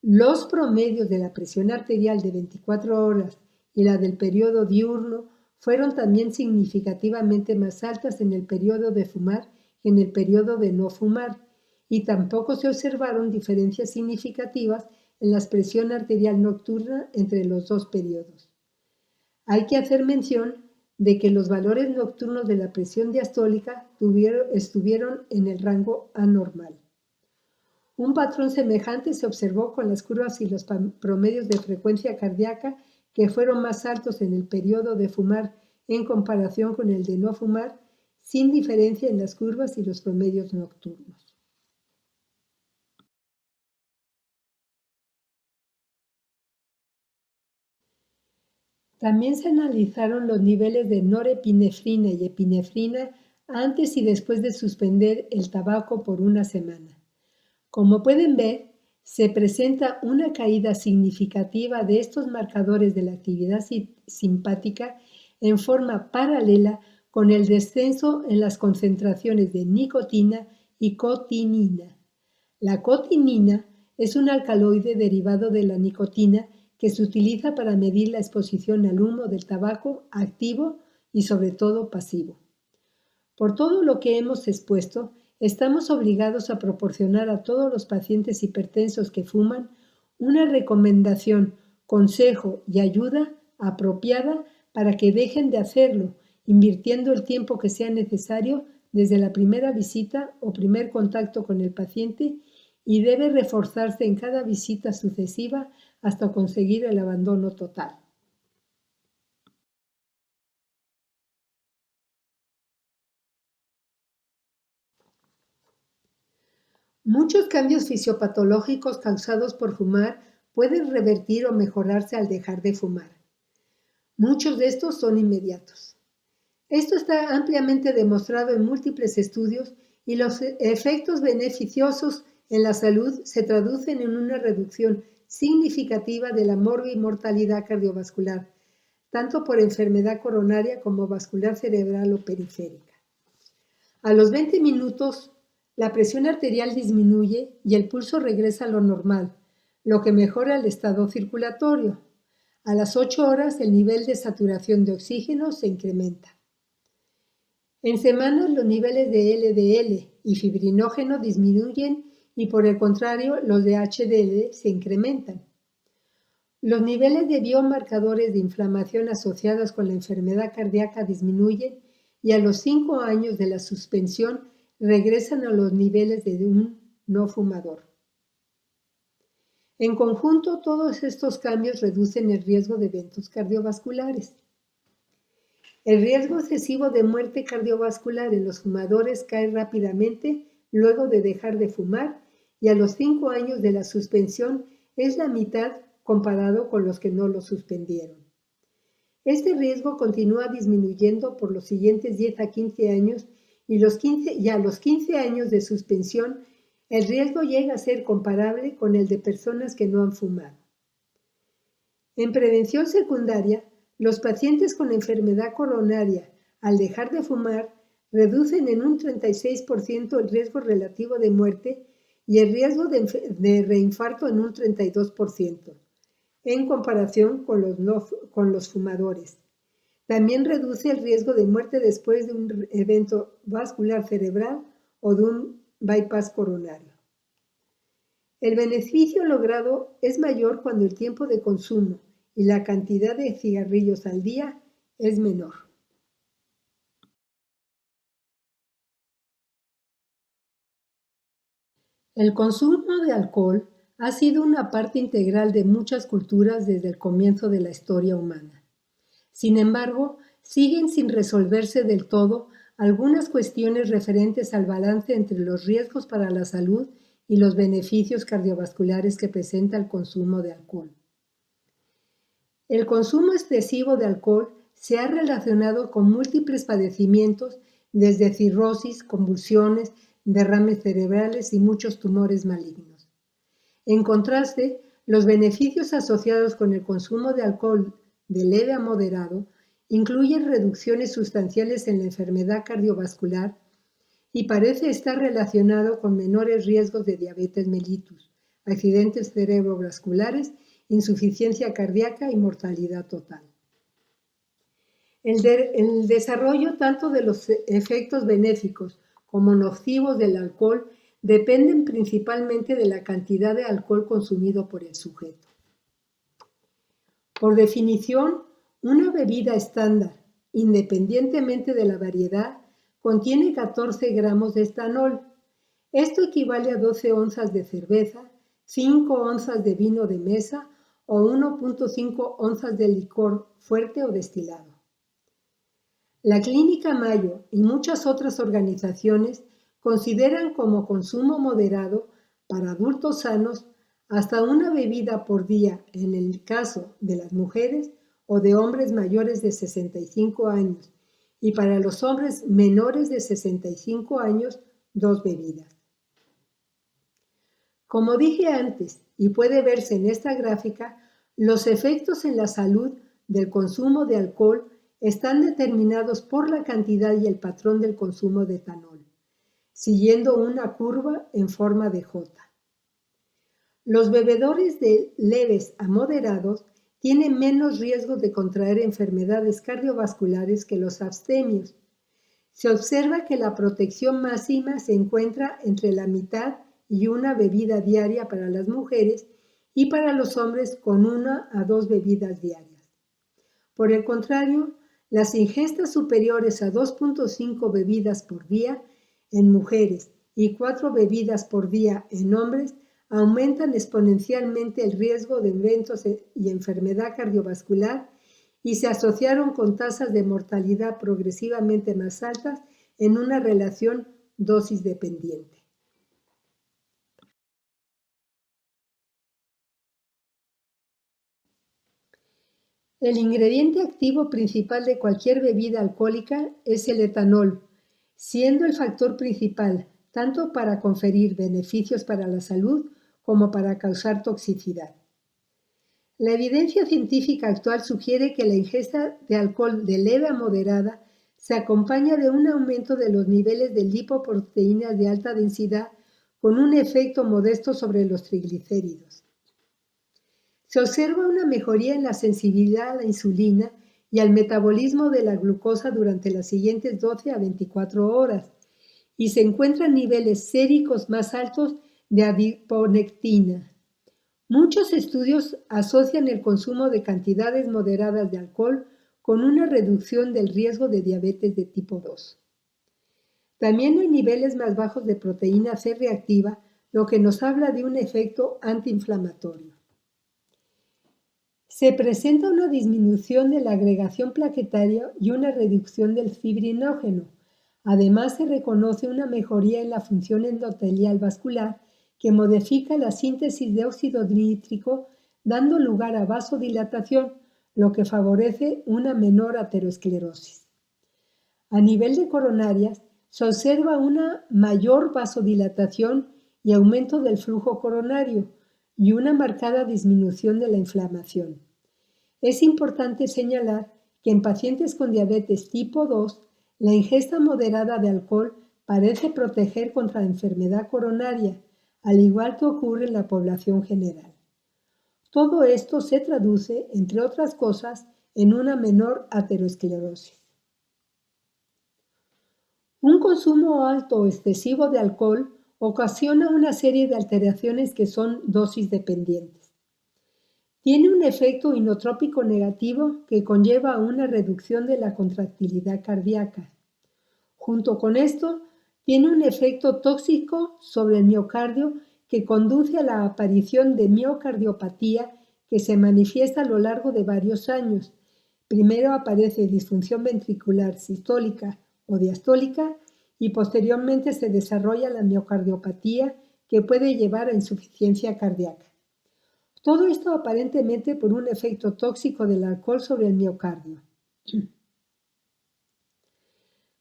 Los promedios de la presión arterial de 24 horas y la del periodo diurno fueron también significativamente más altas en el periodo de fumar que en el periodo de no fumar, y tampoco se observaron diferencias significativas en la presión arterial nocturna entre los dos periodos. Hay que hacer mención de que los valores nocturnos de la presión diastólica estuvieron en el rango anormal. Un patrón semejante se observó con las curvas y los promedios de frecuencia cardíaca que fueron más altos en el periodo de fumar en comparación con el de no fumar, sin diferencia en las curvas y los promedios nocturnos. También se analizaron los niveles de norepinefrina y epinefrina antes y después de suspender el tabaco por una semana. Como pueden ver, se presenta una caída significativa de estos marcadores de la actividad simpática en forma paralela con el descenso en las concentraciones de nicotina y cotinina. La cotinina es un alcaloide derivado de la nicotina que se utiliza para medir la exposición al humo del tabaco activo y sobre todo pasivo. Por todo lo que hemos expuesto, estamos obligados a proporcionar a todos los pacientes hipertensos que fuman una recomendación, consejo y ayuda apropiada para que dejen de hacerlo, invirtiendo el tiempo que sea necesario desde la primera visita o primer contacto con el paciente, y debe reforzarse en cada visita sucesiva hasta conseguir el abandono total. Muchos cambios fisiopatológicos causados por fumar pueden revertir o mejorarse al dejar de fumar. Muchos de estos son inmediatos. Esto está ampliamente demostrado en múltiples estudios y los efectos beneficiosos en la salud se traducen en una reducción significativa de la morbimortalidad cardiovascular, tanto por enfermedad coronaria como vascular cerebral o periférica. A los 20 minutos, la presión arterial disminuye y el pulso regresa a lo normal, lo que mejora el estado circulatorio. A las 8 horas, el nivel de saturación de oxígeno se incrementa. En semanas, los niveles de LDL y fibrinógeno disminuyen y, por el contrario, los de HDL se incrementan. Los niveles de biomarcadores de inflamación asociados con la enfermedad cardíaca disminuyen y a los 5 años de la suspensión regresan a los niveles de un no fumador. En conjunto, todos estos cambios reducen el riesgo de eventos cardiovasculares. El riesgo excesivo de muerte cardiovascular en los fumadores cae rápidamente luego de dejar de fumar y a los 5 años de la suspensión es la mitad comparado con los que no lo suspendieron. Este riesgo continúa disminuyendo por los siguientes 10 a 15 años y a los 15 años de suspensión el riesgo llega a ser comparable con el de personas que no han fumado. En prevención secundaria, los pacientes con enfermedad coronaria, al dejar de fumar, reducen en un 36% el riesgo relativo de muerte y el riesgo de reinfarto en un 32%, en comparación con los fumadores. También reduce el riesgo de muerte después de un evento vascular cerebral o de un bypass coronario. El beneficio logrado es mayor cuando el tiempo de consumo y la cantidad de cigarrillos al día es menor. El consumo de alcohol ha sido una parte integral de muchas culturas desde el comienzo de la historia humana. Sin embargo, siguen sin resolverse del todo algunas cuestiones referentes al balance entre los riesgos para la salud y los beneficios cardiovasculares que presenta el consumo de alcohol. El consumo excesivo de alcohol se ha relacionado con múltiples padecimientos, desde cirrosis, convulsiones, derrames cerebrales y muchos tumores malignos. En contraste, los beneficios asociados con el consumo de alcohol de leve a moderado incluyen reducciones sustanciales en la enfermedad cardiovascular y parece estar relacionado con menores riesgos de diabetes mellitus, accidentes cerebrovasculares, insuficiencia cardíaca y mortalidad total. El desarrollo tanto de los efectos benéficos como nocivos del alcohol dependen principalmente de la cantidad de alcohol consumido por el sujeto. Por definición, una bebida estándar, independientemente de la variedad, contiene 14 gramos de etanol. Esto equivale a 12 onzas de cerveza, 5 onzas de vino de mesa o 1.5 onzas de licor fuerte o destilado. La Clínica Mayo y muchas otras organizaciones consideran como consumo moderado para adultos sanos hasta una bebida por día en el caso de las mujeres o de hombres mayores de 65 años y para los hombres menores de 65 años, 2 bebidas. Como dije antes, y puede verse en esta gráfica, los efectos en la salud del consumo de alcohol están determinados por la cantidad y el patrón del consumo de etanol, siguiendo una curva en forma de J. Los bebedores de leves a moderados tienen menos riesgo de contraer enfermedades cardiovasculares que los abstemios. Se observa que la protección máxima se encuentra entre la mitad y una bebida diaria para las mujeres y para los hombres con 1 a 2 bebidas diarias. Por el contrario, las ingestas superiores a 2.5 bebidas por día en mujeres y 4 bebidas por día en hombres aumentan exponencialmente el riesgo de eventos y enfermedad cardiovascular y se asociaron con tasas de mortalidad progresivamente más altas en una relación dosis dependiente. El ingrediente activo principal de cualquier bebida alcohólica es el etanol, siendo el factor principal tanto para conferir beneficios para la salud como para causar toxicidad. La evidencia científica actual sugiere que la ingesta de alcohol de leve a moderada se acompaña de un aumento de los niveles de lipoproteínas de alta densidad con un efecto modesto sobre los triglicéridos. Se observa una mejoría en la sensibilidad a la insulina y al metabolismo de la glucosa durante las siguientes 12 a 24 horas y se encuentran niveles séricos más altos de adiponectina. Muchos estudios asocian el consumo de cantidades moderadas de alcohol con una reducción del riesgo de diabetes de tipo 2. También hay niveles más bajos de proteína C reactiva lo que nos habla de un efecto antiinflamatorio. Se presenta una disminución de la agregación plaquetaria y una reducción del fibrinógeno. Además, se reconoce una mejoría en la función endotelial vascular que modifica la síntesis de óxido nítrico, dando lugar a vasodilatación, lo que favorece una menor aterosclerosis. A nivel de coronarias, se observa una mayor vasodilatación y aumento del flujo coronario y una marcada disminución de la inflamación. Es importante señalar que en pacientes con diabetes tipo 2, la ingesta moderada de alcohol parece proteger contra la enfermedad coronaria, al igual que ocurre en la población general. Todo esto se traduce, entre otras cosas, en una menor aterosclerosis. Un consumo alto o excesivo de alcohol ocasiona una serie de alteraciones que son dosis dependientes. Tiene un efecto inotrópico negativo que conlleva a una reducción de la contractilidad cardíaca. Junto con esto, tiene un efecto tóxico sobre el miocardio que conduce a la aparición de miocardiopatía que se manifiesta a lo largo de varios años. Primero aparece disfunción ventricular sistólica o diastólica y posteriormente se desarrolla la miocardiopatía que puede llevar a insuficiencia cardíaca. Todo esto aparentemente por un efecto tóxico del alcohol sobre el miocardio.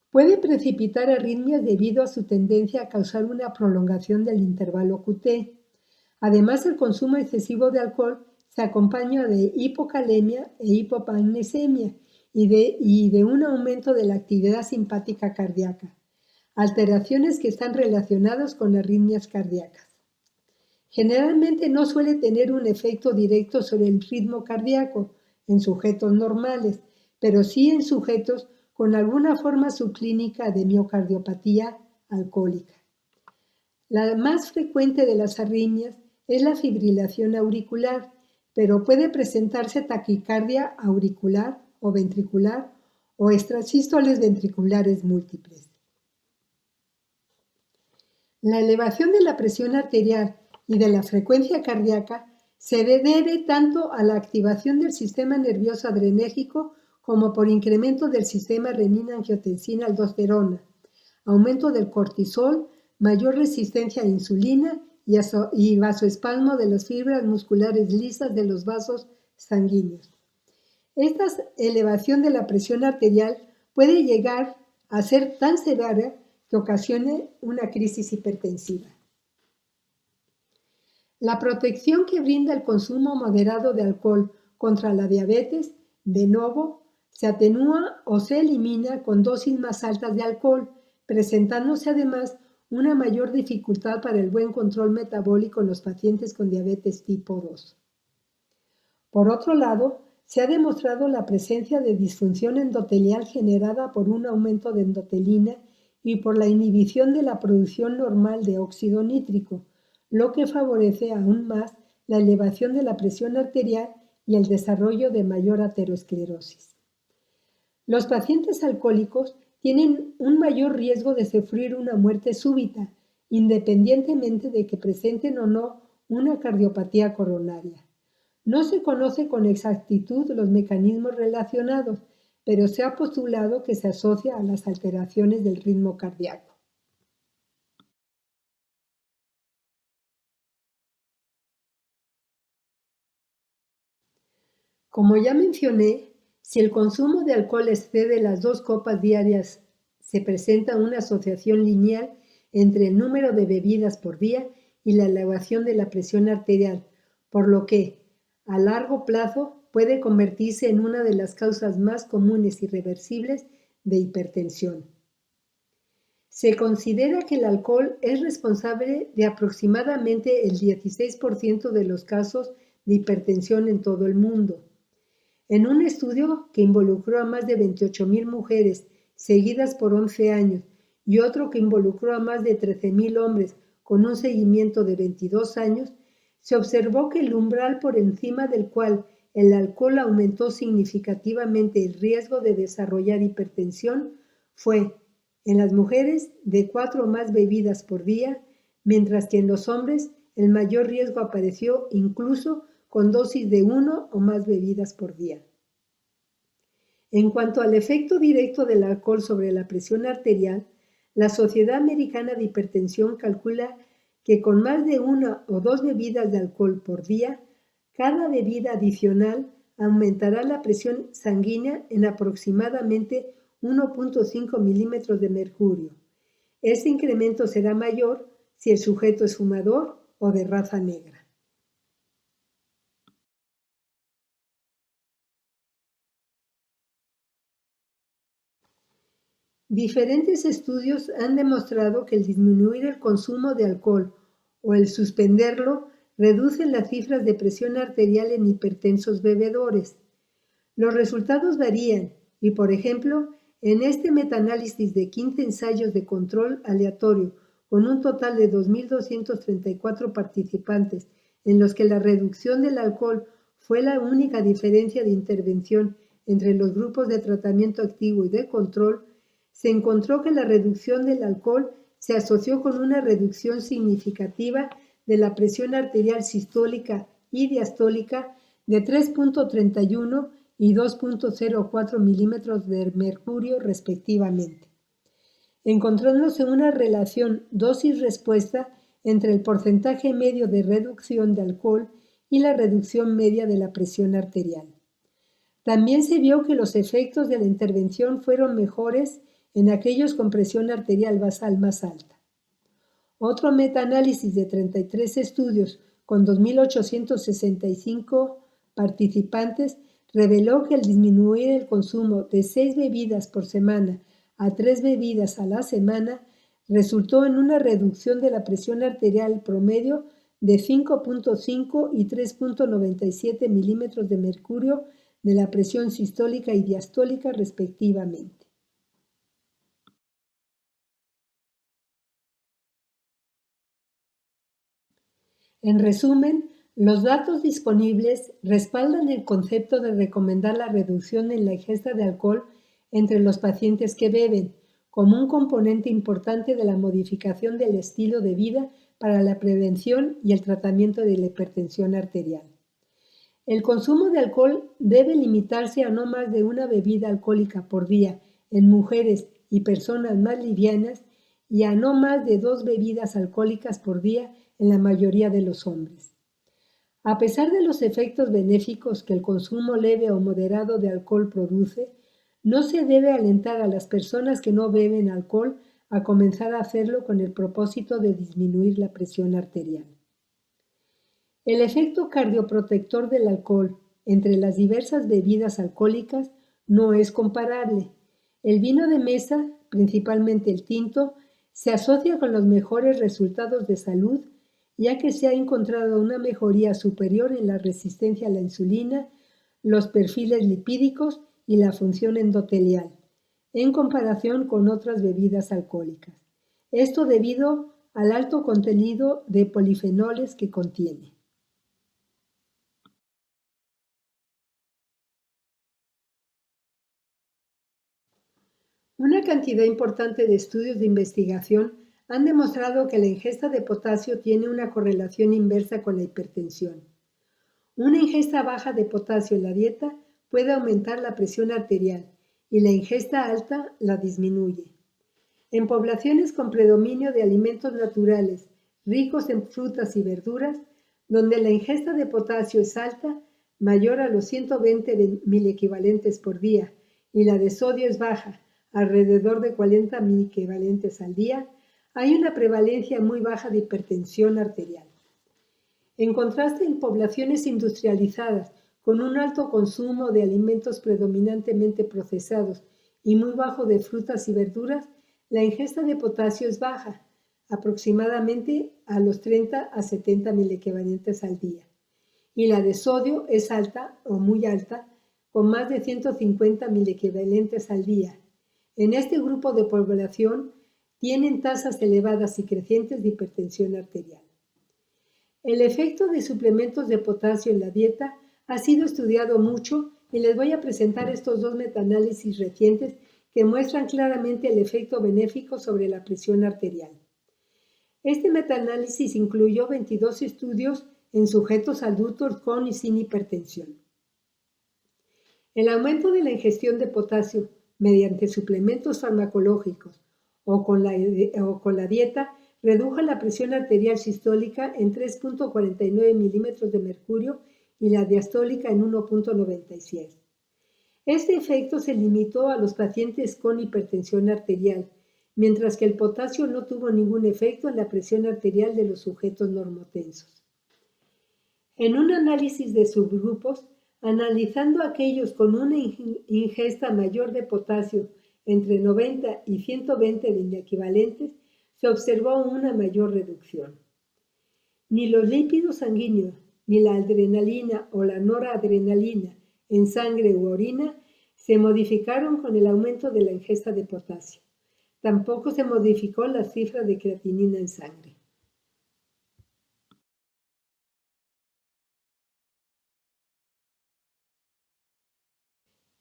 Puede precipitar arritmias debido a su tendencia a causar una prolongación del intervalo QT. Además, el consumo excesivo de alcohol se acompaña de hipocalemia e hipomagnesemia y de un aumento de la actividad simpática cardíaca, alteraciones que están relacionadas con arritmias cardíacas. Generalmente no suele tener un efecto directo sobre el ritmo cardíaco en sujetos normales, pero sí en sujetos con alguna forma subclínica de miocardiopatía alcohólica. La más frecuente de las arritmias es la fibrilación auricular, pero puede presentarse taquicardia auricular o ventricular o extrasístoles ventriculares múltiples. La elevación de la presión arterial y de la frecuencia cardíaca se debe tanto a la activación del sistema nervioso adrenérgico como por incremento del sistema renina-angiotensina-aldosterona, aumento del cortisol, mayor resistencia a la insulina y vasoespasmo de las fibras musculares lisas de los vasos sanguíneos. Esta elevación de la presión arterial puede llegar a ser tan severa que ocasione una crisis hipertensiva. La protección que brinda el consumo moderado de alcohol contra la diabetes, de nuevo, se atenúa o se elimina con dosis más altas de alcohol, presentándose además una mayor dificultad para el buen control metabólico en los pacientes con diabetes tipo 2. Por otro lado, se ha demostrado la presencia de disfunción endotelial generada por un aumento de endotelina y por la inhibición de la producción normal de óxido nítrico, lo que favorece aún más la elevación de la presión arterial y el desarrollo de mayor aterosclerosis. Los pacientes alcohólicos tienen un mayor riesgo de sufrir una muerte súbita, independientemente de que presenten o no una cardiopatía coronaria. No se conoce con exactitud los mecanismos relacionados, pero se ha postulado que se asocia a las alteraciones del ritmo cardíaco. Como ya mencioné, si el consumo de alcohol excede las 2 copas diarias, se presenta una asociación lineal entre el número de bebidas por día y la elevación de la presión arterial, por lo que, a largo plazo, puede convertirse en una de las causas más comunes y reversibles de hipertensión. Se considera que el alcohol es responsable de aproximadamente el 16% de los casos de hipertensión en todo el mundo. En un estudio que involucró a más de 28,000 mujeres seguidas por 11 años y otro que involucró a más de 13,000 hombres con un seguimiento de 22 años, se observó que el umbral por encima del cual el alcohol aumentó significativamente el riesgo de desarrollar hipertensión fue en las mujeres de 4 o más bebidas por día, mientras que en los hombres el mayor riesgo apareció incluso con dosis de 1 o más bebidas por día. En cuanto al efecto directo del alcohol sobre la presión arterial, la Sociedad Americana de Hipertensión calcula que con más de 1 o 2 bebidas de alcohol por día, cada bebida adicional aumentará la presión sanguínea en aproximadamente 1.5 milímetros de mercurio. Este incremento será mayor si el sujeto es fumador o de raza negra. Diferentes estudios han demostrado que el disminuir el consumo de alcohol o el suspenderlo reduce las cifras de presión arterial en hipertensos bebedores. Los resultados varían y, por ejemplo, en este metaanálisis de 15 ensayos de control aleatorio con un total de 2.234 participantes en los que la reducción del alcohol fue la única diferencia de intervención entre los grupos de tratamiento activo y de control, se encontró que la reducción del alcohol se asoció con una reducción significativa de la presión arterial sistólica y diastólica de 3.31 y 2.04 milímetros de mercurio respectivamente, encontrándose una relación dosis-respuesta entre el porcentaje medio de reducción de alcohol y la reducción media de la presión arterial. También se vio que los efectos de la intervención fueron mejores en aquellos con presión arterial basal más alta. Otro metaanálisis de 33 estudios con 2.865 participantes reveló que al disminuir el consumo de 6 bebidas por semana a 3 bebidas a la semana, resultó en una reducción de la presión arterial promedio de 5.5 y 3.97 milímetros de mercurio de la presión sistólica y diastólica respectivamente. En resumen, los datos disponibles respaldan el concepto de recomendar la reducción en la ingesta de alcohol entre los pacientes que beben, como un componente importante de la modificación del estilo de vida para la prevención y el tratamiento de la hipertensión arterial. El consumo de alcohol debe limitarse a no más de una bebida alcohólica por día en mujeres y personas más livianas y a no más de 2 bebidas alcohólicas por día en la mayoría de los hombres. A pesar de los efectos benéficos que el consumo leve o moderado de alcohol produce, no se debe alentar a las personas que no beben alcohol a comenzar a hacerlo con el propósito de disminuir la presión arterial. El efecto cardioprotector del alcohol entre las diversas bebidas alcohólicas no es comparable. El vino de mesa, principalmente el tinto, se asocia con los mejores resultados de salud, ya que se ha encontrado una mejoría superior en la resistencia a la insulina, los perfiles lipídicos y la función endotelial, en comparación con otras bebidas alcohólicas. Esto debido al alto contenido de polifenoles que contiene. Una cantidad importante de estudios de investigación han demostrado que la ingesta de potasio tiene una correlación inversa con la hipertensión. Una ingesta baja de potasio en la dieta puede aumentar la presión arterial y la ingesta alta la disminuye. En poblaciones con predominio de alimentos naturales ricos en frutas y verduras, donde la ingesta de potasio es alta, mayor a los 120 milequivalentes por día, y la de sodio es baja, alrededor de 40 milequivalentes al día, hay una prevalencia muy baja de hipertensión arterial. En contraste, en poblaciones industrializadas con un alto consumo de alimentos predominantemente procesados y muy bajo de frutas y verduras, la ingesta de potasio es baja, aproximadamente a los 30 a 70 milequivalentes al día, y la de sodio es alta o muy alta, con más de 150 milequivalentes al día. En este grupo de población tienen tasas elevadas y crecientes de hipertensión arterial. El efecto de suplementos de potasio en la dieta ha sido estudiado mucho y les voy a presentar estos 2 metaanálisis recientes que muestran claramente el efecto benéfico sobre la presión arterial. Este metaanálisis incluyó 22 estudios en sujetos adultos con y sin hipertensión. El aumento de la ingestión de potasio mediante suplementos farmacológicos o con la dieta redujo la presión arterial sistólica en 3.49 milímetros de mercurio y la diastólica en 1.96. Este efecto se limitó a los pacientes con hipertensión arterial, mientras que el potasio no tuvo ningún efecto en la presión arterial de los sujetos normotensos. En un análisis de subgrupos, analizando aquellos con una ingesta mayor de potasio entre 90 y 120 milliequivalentes, se observó una mayor reducción. Ni los lípidos sanguíneos, ni la adrenalina o la noradrenalina en sangre u orina se modificaron con el aumento de la ingesta de potasio. Tampoco se modificó la cifra de creatinina en sangre.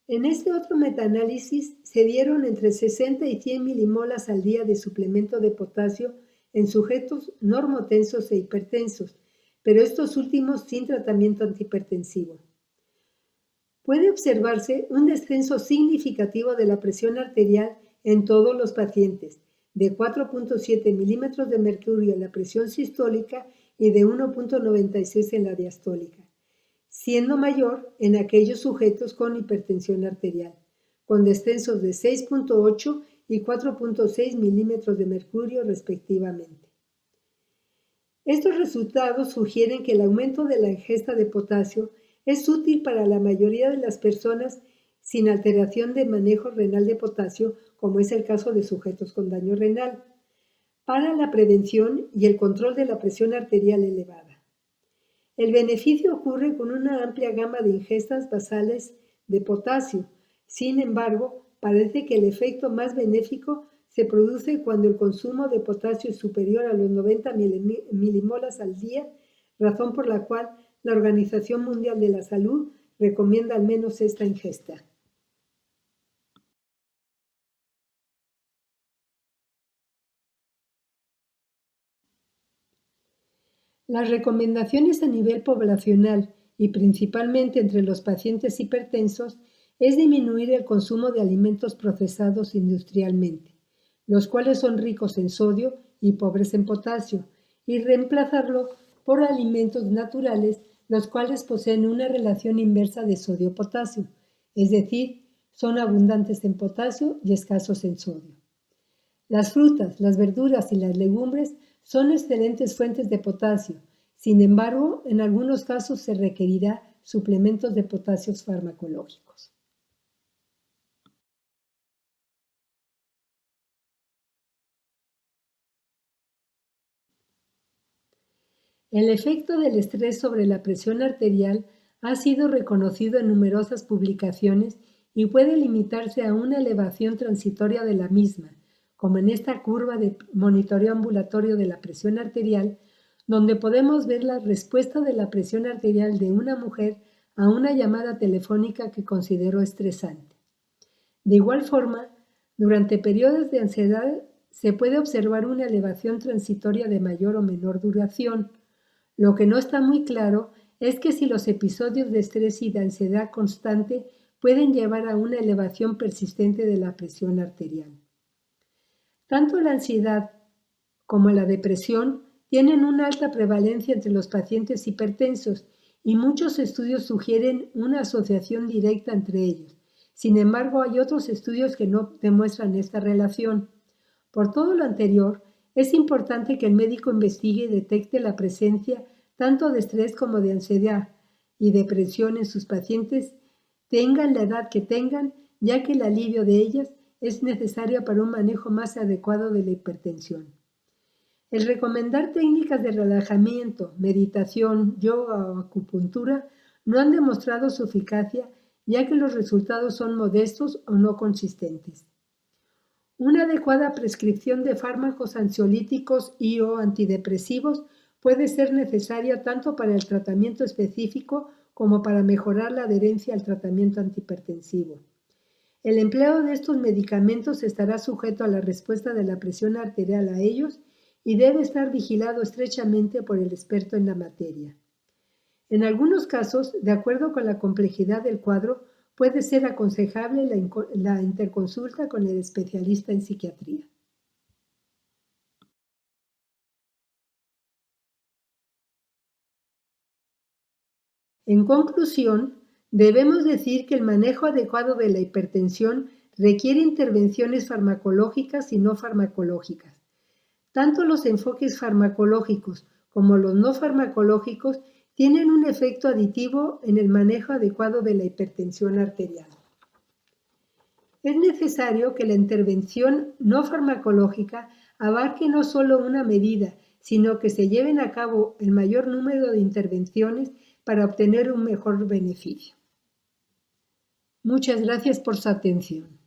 En este otro metaanálisis se dieron entre 60 y 100 milimolas al día de suplemento de potasio en sujetos normotensos e hipertensos, pero estos últimos sin tratamiento antihipertensivo. Puede observarse un descenso significativo de la presión arterial en todos los pacientes, de 4.7 milímetros de mercurio en la presión sistólica y de 1.96 en la diastólica, siendo mayor en aquellos sujetos con hipertensión arterial, con descensos de 6.8 y 4.6 milímetros de mercurio respectivamente. Estos resultados sugieren que el aumento de la ingesta de potasio es útil para la mayoría de las personas sin alteración de manejo renal de potasio, como es el caso de sujetos con daño renal, para la prevención y el control de la presión arterial elevada. El beneficio ocurre con una amplia gama de ingestas basales de potasio. Sin embargo, parece que el efecto más benéfico se produce cuando el consumo de potasio es superior a los 90 milimolas al día, razón por la cual la Organización Mundial de la Salud recomienda al menos esta ingesta. Las recomendaciones a nivel poblacional y principalmente entre los pacientes hipertensos es disminuir el consumo de alimentos procesados industrialmente, los cuales son ricos en sodio y pobres en potasio, y reemplazarlo por alimentos naturales, los cuales poseen una relación inversa de sodio-potasio, es decir, son abundantes en potasio y escasos en sodio. Las frutas, las verduras y las legumbres son excelentes fuentes de potasio. Sin embargo, en algunos casos se requerirá suplementos de potasio farmacológicos. El efecto del estrés sobre la presión arterial ha sido reconocido en numerosas publicaciones y puede limitarse a una elevación transitoria de la misma, como en esta curva de monitoreo ambulatorio de la presión arterial, donde podemos ver la respuesta de la presión arterial de una mujer a una llamada telefónica que consideró estresante. De igual forma, durante periodos de ansiedad se puede observar una elevación transitoria de mayor o menor duración. Lo que no está muy claro es que si los episodios de estrés y de ansiedad constante pueden llevar a una elevación persistente de la presión arterial. Tanto la ansiedad como la depresión tienen una alta prevalencia entre los pacientes hipertensos y muchos estudios sugieren una asociación directa entre ellos. Sin embargo, hay otros estudios que no demuestran esta relación. Por todo lo anterior, es importante que el médico investigue y detecte la presencia tanto de estrés como de ansiedad y depresión en sus pacientes, tengan la edad que tengan, ya que el alivio de ellas es necesario para un manejo más adecuado de la hipertensión. El recomendar técnicas de relajamiento, meditación, yoga o acupuntura no han demostrado su eficacia, ya que los resultados son modestos o no consistentes. Una adecuada prescripción de fármacos ansiolíticos y o antidepresivos puede ser necesaria tanto para el tratamiento específico como para mejorar la adherencia al tratamiento antihipertensivo. El empleo de estos medicamentos estará sujeto a la respuesta de la presión arterial a ellos y debe estar vigilado estrechamente por el experto en la materia. En algunos casos, de acuerdo con la complejidad del cuadro, puede ser aconsejable la interconsulta con el especialista en psiquiatría. En conclusión, debemos decir que el manejo adecuado de la hipertensión requiere intervenciones farmacológicas y no farmacológicas. Tanto los enfoques farmacológicos como los no farmacológicos tienen un efecto aditivo en el manejo adecuado de la hipertensión arterial. Es necesario que la intervención no farmacológica abarque no solo una medida, sino que se lleven a cabo el mayor número de intervenciones para obtener un mejor beneficio. Muchas gracias por su atención.